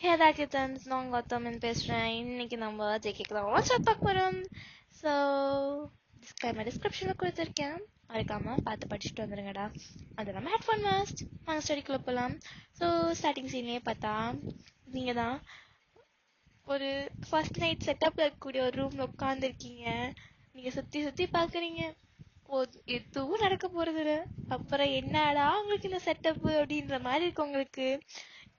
Hey there kittens, நான் கௌதமன் பேசுகிறேன். இன்னைக்கு நம்ம ஜேகேக்கு தான் வாட்ஸ்அப் பார்க்க போகிறோம். ஸோ டிஸ்கிரைமர் டிஸ்கிரிப்ஷனில் கொடுத்துருக்கேன், மறக்காமல் பார்த்து படிச்சுட்டு வந்துடுங்கடா. அது இல்லாமல் ஹெட்ஃபோன் மாஸ்ட் நாங்கள் ஸ்டடிக்குள்ளே போகலாம். ஸோ ஸ்டார்டிங் சீன்லேயே பார்த்தா நீங்கள் தான் ஒரு ஃபர்ஸ்ட் நைட் செட்டப்பில் இருக்கக்கூடிய ஒரு ரூமில் உட்காந்துருக்கீங்க. நீங்கள் சுற்றி சுற்றி பார்க்குறீங்க, எதுவும் நடக்க போகிறது இல்லை. அப்புறம் என்னடா உங்களுக்கு இந்த செட்டப்பு அப்படின்ற மாதிரி இருக்கு உங்களுக்கு.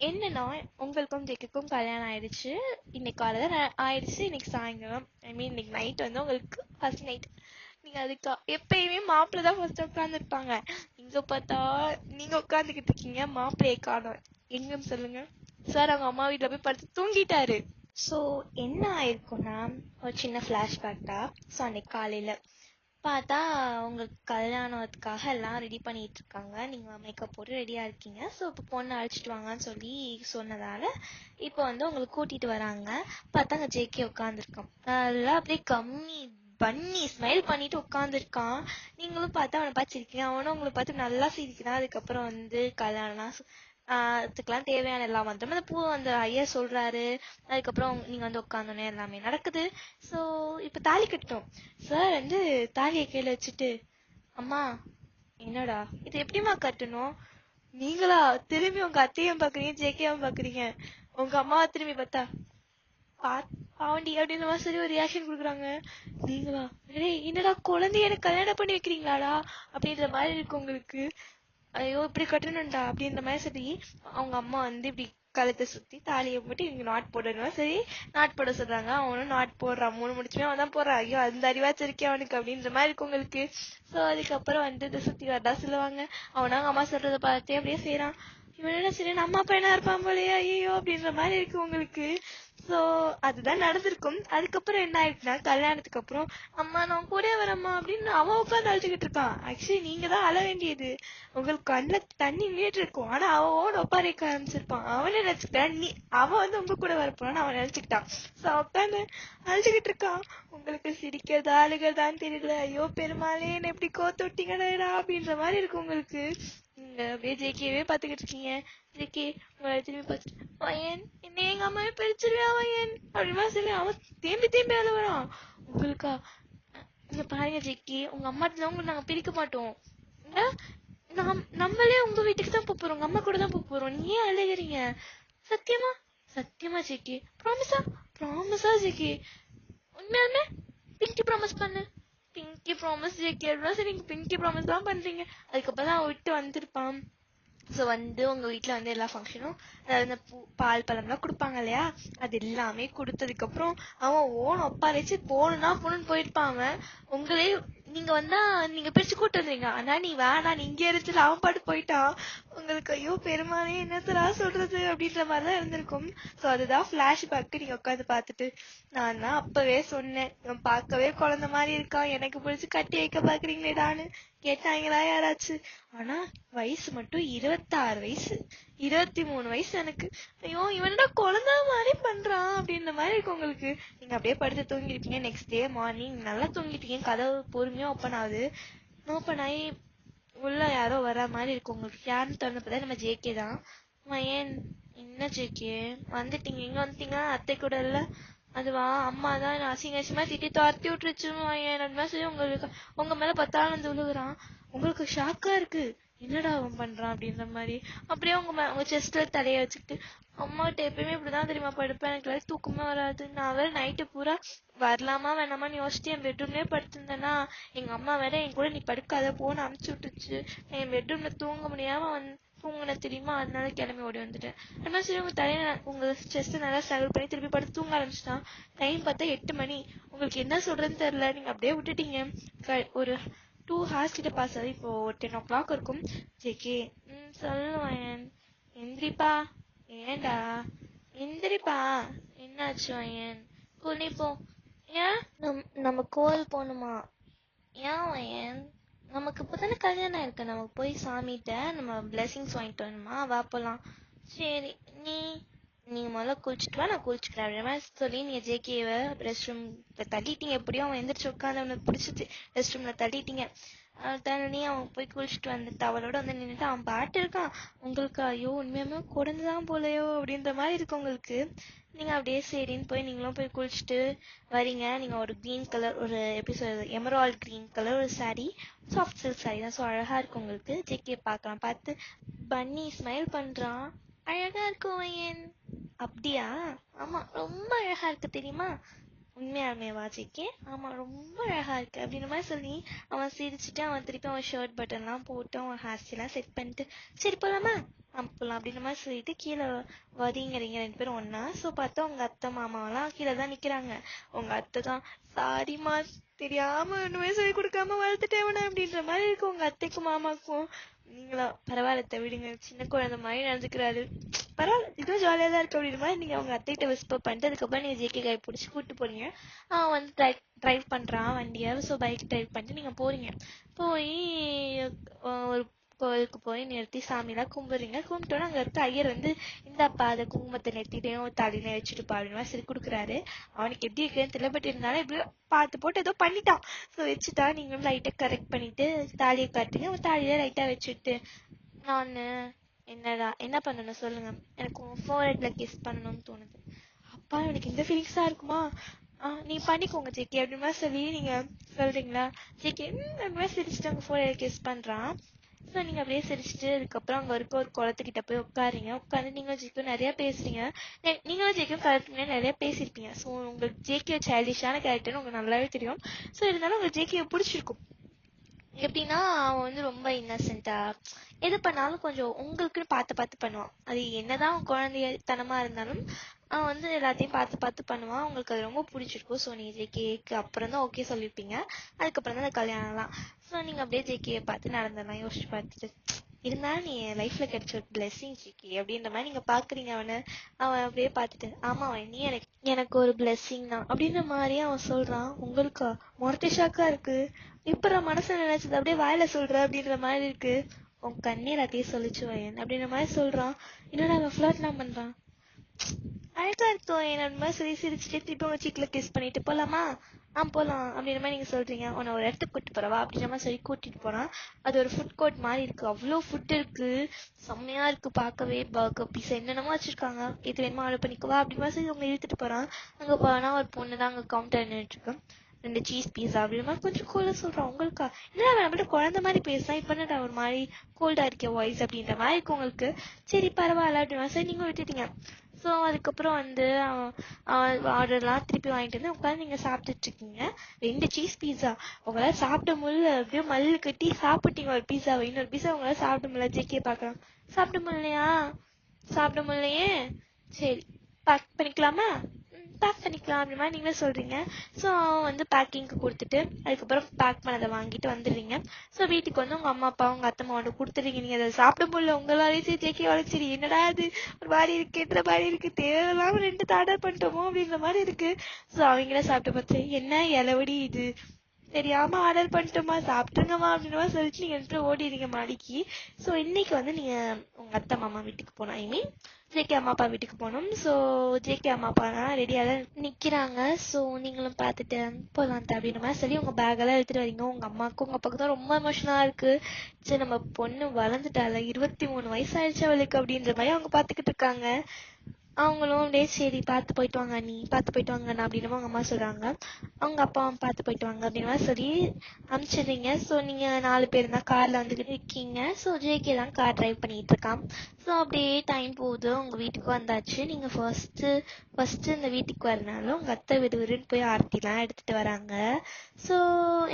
என்னன்னா, உங்களுக்கும் ஜெக்குக்கும் கல்யாணம் ஆயிடுச்சு. இன்னைக்கு காலையில் ஆயிடுச்சு. இன்னைக்கு சாயங்காலம், ஐ மீன் இன்னைக்கு நைட் வந்து உங்களுக்கு ஃபர்ஸ்ட் நைட். நீங்கள் அதுக்கு எப்பயுமே மாப்பிள்ளை தான் ஃபர்ஸ்ட் உட்காந்துருப்பாங்க. இங்கே பார்த்தா நீங்கள் உட்காந்துக்கிட்டு இருக்கீங்க, மாப்பிள்ளையை காணோம். எங்கன்னு சொல்லுங்க சார்? அவங்க அம்மா வீட்டில் போய் படுத்து தூங்கிட்டாரு. ஸோ என்ன ஆயிருக்கும்னா, ஒரு சின்ன ஃப்ளாஷ்பேக் தான். ஸோ அன்னைக்கு காலையில் பார்த்தா உங்களுக்கு கல்யாணத்துக்காக எல்லாம் ரெடி பண்ணிட்டு இருக்காங்க. நீங்கள் மேக்கப் போட்டு ரெடியாக இருக்கீங்க. ஸோ இப்போ பொண்ணு அழைச்சிட்டு வாங்கன்னு சொல்லி சொன்னதால இப்போ வந்து உங்களுக்கு கூட்டிகிட்டு வராங்க. பார்த்தா அங்கே ஜேகே உட்காந்துருக்கான். நல்லா அப்படியே கம்மி பண்ணி ஸ்மைல் பண்ணிட்டு உட்காந்துருக்கான். நீங்களும் பார்த்தா அவனை பார்த்து சிரிக்கிறீங்க, அவனும் உங்களை பார்த்து நல்லா சிரிக்கிறான். அதுக்கப்புறம் வந்து கல்யாணம்லாம் அதுக்கெல்லாம் தேவையான எல்லா மந்திரமும் அந்த பூ அந்த ஐயர் சொல்றாரு. அதுக்கப்புறம் நீங்க வந்து உட்காந்தோன்னே எல்லாமே நடக்குது. ஸோ இப்போ தாலி கட்டணும். சார் வந்து தாலியை கீழே வச்சுட்டு, அம்மா என்னடா இது எப்படிமா கட்டணும்? நீங்களா திரும்பி உங்க அத்தையும் பாக்குறீங்க, ஜேகேவும் பாக்குறீங்க. உங்க அம்மாவை திரும்பி பார்த்தா பாவண்டி அப்படின்ற மாதிரி சரி ஒரு ரியாக்ஷன் கொடுக்குறாங்க. நீங்களா என்னடா குழந்தைய எனக்கு கல்யாணம் பண்ணி வைக்கிறீங்களாடா அப்படின்ற மாதிரி இருக்கு உங்களுக்கு. ஐயோ இப்படி கட்டணும்டா அப்படின்ற மாதிரி சரி அவங்க அம்மா வந்து இப்படி கழுத்தை சுத்தி தாலியை போட்டு இவங்க நாட் போடணும். சரி நாட் போட சொல்றாங்க. அவனும் நாட் போடுறான். 3 முடிச்சுமே அவன் தான் போடுறான். ஐயோ அந்த அறிவாச்சு இருக்கே அவனுக்கு அப்படின்ற மாதிரி இருக்கு உங்களுக்கு. ஸோ அதுக்கப்புறம் வந்து இதை சுத்தி வரதா சொல்லுவாங்க. அவனா அவங்க அம்மா சொல்றதை பார்த்து அப்படியே செய்யறான். இவன் என்ன சரி நம்ம அப்பா என்ன இருப்பான் போலயே ஐயோ அப்படின்ற மாதிரி இருக்கு உங்களுக்கு. ஸோ அதுதான் நடந்திருக்கும். அதுக்கப்புறம் என்ன ஆயிடுச்சுன்னா, கல்யாணத்துக்கு அப்புறம் அம்மா நான் கூட வரம்மா அப்படின்னு அவன் உட்காந்து அழைச்சிக்கிட்டு இருக்கான். ஆக்சுவலி நீங்க தான் அழ வேண்டியது. உங்களுக்கு கண்ணில் தண்ணி நீட்டு இருக்கும். ஆனா அவன் ஒப்பாரிக்க ஆரம்பிச்சிருப்பான். அவனே நினைச்சுக்கிட்டான் அவன் வந்து உங்க கூட வரப்போறான்னு அவன் நினைச்சுக்கிட்டான். ஸோ உட்காந்து அழைச்சிக்கிட்டு இருக்கான். உங்களுக்கு சிரிக்கிறதா அழுகிறதான்னு தெரியல. ஐயோ பெருமாளே என்ன எப்படி கோத்து விட்டீங்கடா அப்படின்ற மாதிரி இருக்கு உங்களுக்கு. நீங்க அப்படியே ஜேகேவே பாத்துக்கிட்டு இருக்கீங்க. ஜேகே உங்களை திரும்பி பார்த்துட்டு, வயன் என்ன எங்க அம்மாவே பிரிச்சிருவியா வயன் அப்படிமா சொல்லி அவன் தேம்பி தேம்பி அழுகுறான். உங்களுக்கா இங்க பாருங்க ஜேகே, உங்க அம்மாட்ட உங்களை நாங்க பிரிக்க மாட்டோம். நம்மளே உங்க வீட்டுக்கு தான் போறோம், உங்க அம்மா கூட தான் போறோம். நீ ஏன் அழுகிறீங்க? சத்தியமா சத்தியமா ஜேகே? ப்ராமிஸா? ப்ராமிஸா ஜேகே? உண்மையாலுமே பிங்கி ப்ராமிஸ் பண்ணு. பிங்கி ப்ராமிஸ் ஜேகே அப்படின்னா சரி நீங்க பிங்கி ப்ராமிஸ் தான் பண்றீங்க. அதுக்கப்புறம் தான் அவன் விட்டு வந்திருப்பான். ஸோ வந்து உங்கள் வீட்டில் வந்து எல்லா ஃபங்க்ஷனும், அதாவது இந்த பால் பழம்லாம் கொடுப்பாங்க இல்லையா, அது எல்லாமே கொடுத்ததுக்கப்புறம் அவன் ஓன் ஒப்பாரிச்சு போகணுன்னா போகணுன்னு போயிருப்பான். அவன் உங்களே நீங்கள் வந்தால் நீங்கள் பிரித்து கூட்டு வந்துறீங்க. ஆனால் நீ வேணா நீ இங்கே இருந்துச்சு அவன் பாட்டு போயிட்டான். உங்களுக்கு ஐயோ பெருமானே என்னத்தரா சொல்கிறது அப்படின்ற மாதிரி தான் இருந்திருக்கும். ஸோ அதுதான் ஃப்ளாஷ்பேக்கு. நீங்கள் உட்காந்து பார்த்துட்டு, நான் தான் அப்போவே சொன்னேன், இவன் பார்க்கவே குழந்த மாதிரி இருக்கான், எனக்கு பிடிச்சி கட்டி வைக்க பார்க்குறீங்களேடான்னு கேட்டாங்களா யாராச்சும்? ஆனா வயசு மட்டும் 26 வயசு, 23 வயசு எனக்கு. ஐயோ இவனடா குழந்தை மாதிரி பண்றான் அப்படின்ற மாதிரி இருக்கு உங்களுக்கு. நீங்க அப்படியே படுத்து தூங்கிருப்பீங்க. நெக்ஸ்ட் டே மார்னிங் நல்லா தூங்கிட்டீங்க. கதவு பொறுமையா ஓப்பன் ஆகுது. ஓப்பன் ஆகி உள்ள யாரோ வர மாதிரி இருக்கு உங்களுக்கு. யாருன்னு திறந்தப்பதான் நம்ம ஜேகே தான். ஏன் என்ன ஜேகே வந்துட்டீங்க? எங்க வந்துட்டீங்க? அத்தை கூட இல்ல? அதுவா அம்மா தான் அசிங்க அசிங்கமா திட்டி துரத்தி விட்டுருச்சுன்னு சொல்லி உங்களுக்கு உங்க மேல பத்தாலும் வந்து விழுகுறான். உங்களுக்கு ஷாக்கா இருக்கு, என்னடா அவன் பண்றான் அப்படின்ற மாதிரி. அப்படியே உங்க செஸ்ட்ல தலைய வச்சுக்கிட்டு, அம்மாட்ட எப்பயுமே இப்படிதான் தெரியுமா படுப்பேன், எனக்கு தூக்கமே வராது. நான் வேற நைட்டு பூரா வரலாமா வேணாமான்னு யோசிச்சுட்டு என் பெட்ரூம்லயே படுத்திருந்தேன்னா, எங்க அம்மா வேற என் கூட நீ படுக்காத போன்னு அமுச்சு விட்டுச்சு. என் பெட்ரூம்ல தூங்க முடியாம தூங்கின தெரியுமா, அதனால கிளம்பி ஓடி வந்துட்டேன். ஆனால் சரி உங்க தலையில உங்க செஸ்ட் நல்லா ஸ்ட்ரகிள் பண்ணி திருப்பி படுத்து தூங்க ஆரம்பிச்சுட்டான். டைம் பார்த்தா 8 மணி. உங்களுக்கு என்ன சொல்றதுன்னு தெரியல. நீங்க அப்படியே விட்டுட்டீங்க. ஒரு 2 hours கிட்ட பாஸ் ஆகுது. இப்போ 10 o'clock இருக்கும். ஜேகே சொல்லுவேன், எந்திரிப்பா. ஏண்டா எந்திரிப்பா, என்னாச்சு வயன்? போ. ஏன் நம்ம கோவில் போகணுமா? ஏன் வயன்? நமக்கு இப்போதானே கல்யாணம் இருக்கு, நமக்கு போய் சாமிகிட்ட நம்ம பிளெஸிங்ஸ் வாங்கிட்டு வரணுமா? வா போலாம். சரி நீங்க முதல்ல குளிச்சுட்டு வா, நான் குளிச்சுக்கிறேன் அப்படின்ற மாதிரி சொல்லி நீங்க ஜேகேவை ரெஸ்ட் ரூம் தள்ளிட்டீங்க. எப்படியும் அவன் எந்திரிச்சு உட்காந்து அவனுக்கு பிடிச்சிச்சு ரெஸ்ட் ரூம்ல தள்ளிட்டீங்க. தண்ணி அவன் போய் குளிச்சுட்டு வந்துட்டு அவளோட வந்து நின்றுட்டு அவன் பாட்டு இருக்கான். உங்களுக்கு ஐயோ உண்மையுமே குழந்தைதான் போலையோ அப்படின்ற மாதிரி இருக்கு உங்களுக்கு. நீங்கள் அப்படியே சரின்னு போய் நீங்களும் போய் குளிச்சுட்டு வரீங்க. நீங்கள் ஒரு க்ரீன் கலர் ஒரு எப்படி சொல்றது எமரால்ட் க்ரீன் கலர் ஒரு சாரீ, சாஃப்ட் சில்க் சாரீ தான். ஸோ அழகாக இருக்கும் உங்களுக்கு. ஜேகே பார்க்கலாம். பார்த்து பன்னி ஸ்மைல் பண்ணுறான். அழகாக இருக்கும் ஏன் அப்படியா? ஆமாம் ரொம்ப அழகாக இருக்கு தெரியுமா? உண்மையாலுமேவா ஜேகே? ஆமாம் ரொம்ப அழகாக இருக்குது அப்படின்ற மாதிரி சொல்லி அவன் சிரிச்சுட்டு அவன் திருப்பி அவன் ஷர்ட் பட்டன்லாம் போட்டு அவன் ஹேர்ஸ்டைலாம் செட் பண்ணிட்டு சரி போகலாமா போகலாம் அப்படின்ற மாதிரி சொல்லிட்டு கீழே வரீங்கிறீங்க 2 பேரும் ஒன்றா. ஸோ பார்த்தா உங்கள் அத்தை மாமாவெல்லாம் கீழே தான் நிற்கிறாங்க. உங்கள் அத்தை தான் சாரிம்மா தெரியாமல் ஒன்றுமே சொல்லி கொடுக்காம வளர்த்துட்டேவன அப்படின்ற மாதிரி இருக்கு உங்கள் அத்தைக்கும் மாமாக்கும். நீங்களா பரவாயில்ல விடுங்க, சின்ன குழந்தை மாதிரி நடந்துக்கிறாரு, பரவாயில்ல இதுவும் ஜாலியாக தான் இருக்கு அப்படின்ற மாதிரி நீங்கள் அவங்க அத்தைகிட்ட விஸ்பர் பண்ணிட்டு அதுக்கப்புறம் நீங்கள் ஜேகே கை பிடிச்சி கூப்பிட்டு போறீங்க. அவன் வந்து ட்ரைவ் பண்ணுறான் வண்டியை. ஸோ பைக் ட்ரைவ் பண்ணிட்டு நீங்கள் போகிறீங்க. போய் ஒரு கோயிலுக்கு போய் நிறுத்தி சாமிலாம் கும்பிட்றீங்க. கும்பிட்டோன்னா அங்கே இருக்க ஐயர் வந்து இந்தாப்பா அதை குங்குமத்தை நிறுத்திட்டையும் தலையில வச்சுட்டுப்பா அப்படின்னு மாதிரி சரி கொடுக்குறாரு. அவனுக்கு எப்படி இருக்குன்னு தெரியல, பட் இருந்தாலும் எப்படியோ பார்த்து போட்டு ஏதோ பண்ணிட்டான். ஸோ வச்சுட்டா நீங்களும் லைட்டாக கரெக்ட் பண்ணிட்டு தாலியை காட்டுறீங்க. அவன் தாலியை லைட்டாக வச்சுட்டு நான் என்னடா என்ன பண்ணணும் சொல்லுங்க, எனக்கு உங்கள் ஃபோர்ஹெட்டில் கிஸ் பண்ணணும்னு தோணுது. அப்பா எனக்கு இந்த ஃபீலிங்ஸாக இருக்குமா? நீ பண்ணிக்கோங்க ஜேகே அப்படி மாதிரி சொல்லி நீங்கள் சொல்கிறீங்களா? ஜேகே அந்த மாதிரி சிரிச்சுட்டு அவங்க ஃபோர்ஹெட் கிஸ் பண்ணுறான். ஸோ நீங்கள் அப்படியே சிரிச்சுட்டு அதுக்கப்புறம் அங்கே இருக்க ஒரு குளத்துக்கிட்ட போய் உட்காருங்க. உட்காந்து நீங்களும் ஜேக்கும் நிறையா பேசுகிறீங்க. நீங்களும் ஜேக்கும் கரெக்ட் முன்னாடி நிறையா பேசியிருப்பீங்க. ஸோ உங்களுக்கு ஜேகே சைல்டிஷான கேரக்டர்னு உங்களுக்கு நல்லாவே தெரியும். ஸோ இருந்தாலும் உங்களுக்கு ஜேகே பிடிச்சிருக்கும். எப்படின்னா அவன் வந்து ரொம்ப இன்னசென்ட்டாக எது பண்ணாலும் கொஞ்சம் உங்களுக்குன்னு பார்த்து பார்த்து பண்ணுவான். அது என்னதான் குழந்தைத்தனமாக இருந்தாலும் அவன் வந்து எல்லாத்தையும் பார்த்து பார்த்து பண்ணுவான். உங்களுக்கு அது ரொம்ப பிடிச்சிருக்கும். ஸோ நீங்கள் ஜேகேக்கு அப்புறம் தான் ஓகே சொல்லியிருப்பீங்க. அதுக்கப்புறம் தான் அந்த கல்யாணம்லாம். ஸோ நீங்கள் அப்படியே ஜேகேயை பார்த்து நடந்துடலாம் யோசிச்சு பார்த்துட்டு. இருந்தாலும் நீ என் லைஃப்பில் கிடைச்ச ஒரு பிளெஸ்ஸிங் ஜேகே அப்படின்ற மாதிரி நீங்கள் பார்க்குறீங்க அவனை. அவன் அப்படியே பார்த்துட்டு ஆமாம் நீ எனக்கு ஒரு பிளெஸ்ஸிங் தான் அப்படின்ற மாதிரியே அவன் சொல்கிறான். உங்களுக்கா மொரட்டை ஷாக்காக இருக்குது. இப்போ நான் மனசில் நினச்சது அப்படியே வாயில சொல்கிற அப்படின்ற மாதிரி இருக்கு. உன் கண்ணீர் அதையே சொல்லிச்சு வயன் அப்படின்ற மாதிரி சொல்கிறான். என்னடா அவன் ஃப்ளர்ட்லாம் பண்ணுறான். அழகா இருக்கும் என்னோட மாதிரி சொல்லி சிரிச்சுட்டு திருப்பி உங்க சீக்கில் கிஸ் பண்ணிட்டு போகலாமா? போகலாம் அப்படின்ற மாதிரி நீங்கள் சொல்கிறீங்க. உன்னை ஒரு இடத்துக்கு கூப்பிட்டு போகிறவா அப்படின்ற மாதிரி சொல்லி கூட்டிகிட்டு போகிறான். அது ஒரு ஃபுட் கோர்ட் மாதிரி இருக்குது. அவ்வளோ ஃபுட் இருக்குது, செம்மையாக இருக்குது பார்க்கவே. பர்கர் பீஸா என்னென்னமோ வச்சுருக்காங்க. இது வேணுமா ஆர்டர் பண்ணிக்குவா அப்படின்ற மாதிரி சொல்லி அவங்க இழுத்துட்டு போகிறான். அங்கே போனால் ஒரு பொண்ணு தான் அங்கே கவுண்டர் நின்றுட்டுருக்கேன். 2 சீஸ் பீஸா அப்படின்ற மாதிரி கொஞ்சம் கோல்டாக சொல்கிறான். உங்களுக்கா என்னடா நம்மள்ட்ட குழந்த மாதிரி பேசுனா இப்போ என்னடா ஒரு மாதிரி கோல்டாக இருக்கே வாய்ஸ் அப்படின்ற மாதிரி இருக்கு உங்களுக்கு. சரி பரவாயில்ல அப்படின்ற சரி நீங்கள் விட்டுட்டீங்க. ஸோ அதுக்கப்புறம் வந்து ஆர்டர்லாம் திருப்பி வாங்கிட்டு வந்து உட்காந்து நீங்கள் சாப்பிட்டுட்ருக்கீங்க. 2 சீஸ் பீஸா உங்களால் சாப்பிட முடியல. அப்படியே மல்லு கட்டி சாப்பிட்டீங்க ஒரு பீஸாவை. இன்னொரு பீஸா உங்களால் சாப்பிட முடியல. ஜேகே பார்க்கலாம். சாப்பிட முடியலையா? சாப்பிட முடியலையே. சரி பேக் பண்ணிக்கலாமா? பேக் பண்ணிக்கலாம் அப்படி மாதிரி நீங்களே சொல்கிறீங்க. ஸோ அவன் வந்து பேக்கிங்க்கு கொடுத்துட்டு அதுக்கப்புறம் பேக் பண்ணதை வாங்கிட்டு வந்துடுறீங்க. ஸோ வீட்டுக்கு வந்து உங்கள் அம்மா அப்பா உங்கள் அத்தை மாவோட கொடுத்துறீங்க. நீங்கள் அதை சாப்பிட முடியல உங்களாலே. சரி ஜேகே சரி என்னடா அது ஒரு மாதிரி இருக்குன்ற மாதிரி இருக்குது, தேவையில்லாமல் 2 ஆர்டர் பண்ணிட்டோமோ அப்படின்ற மாதிரி இருக்குது. ஸோ அவங்கள சாப்பிட்டு பார்த்து என்ன இலவடி இது தெரியாமல் ஆர்டர் பண்ணிட்டோமா சாப்பிட்டுங்கம்மா அப்படின்ற மாதிரி சொல்லிட்டு நீங்கள் எடுத்து ஓடிடுறீங்க மாடிக்கு. ஸோ இன்னைக்கு வந்து நீங்கள் உங்கள் அத்தை மாமா வீட்டுக்கு போகணும். ஐ மீன் ஜேகே அம்மா அப்பா வீட்டுக்கு போகணும். ஸோ ஜேகே அம்மா அப்பாலாம் ரெடியாக தான் நிற்கிறாங்க. ஸோ நீங்களும் பார்த்துட்டு போகலாம் அப்படின்ற மாதிரி சொல்லி உங்கள் பேக்கெல்லாம் எடுத்துகிட்டு வரீங்க. உங்கள் அம்மாவுக்கும் உங்கள் அப்பாவுக்கு தான் ரொம்ப எமோஷனாக இருக்குது. சரி நம்ம பொண்ணு வளர்ந்துட்டால 23 வயசாகிடுச்சு அவளுக்கு அப்படின்ற மாதிரி அவங்க பார்த்துக்கிட்டு இருக்காங்க. அவங்களும் அப்படியே சரி பார்த்து போயிட்டு வாங்க நீ பார்த்து போயிட்டு வாங்கண்ணா அப்படின்னு அவங்க அம்மா சொல்கிறாங்க. அவங்க அப்பாவும் பார்த்து போயிட்டு வாங்க அப்படின்னு சொல்லி அனுப்பிச்சிடுறீங்க. ஸோ நீங்கள் 4 பேர் தான் காரில் வந்துக்கிட்டு இருக்கீங்க. ஸோ ஜேகே தான் கார் ட்ரைவ் பண்ணிகிட்டு இருக்கான். ஸோ அப்படியே டைம் போகுது. உங்கள் வீட்டுக்கு வந்தாச்சு. நீங்கள் ஃபஸ்ட்டு இந்த வீட்டுக்கு வரனால உங்கள் அத்தை விறுவிறுன்னு போய் ஆர்த்திலாம் எடுத்துகிட்டு வராங்க. ஸோ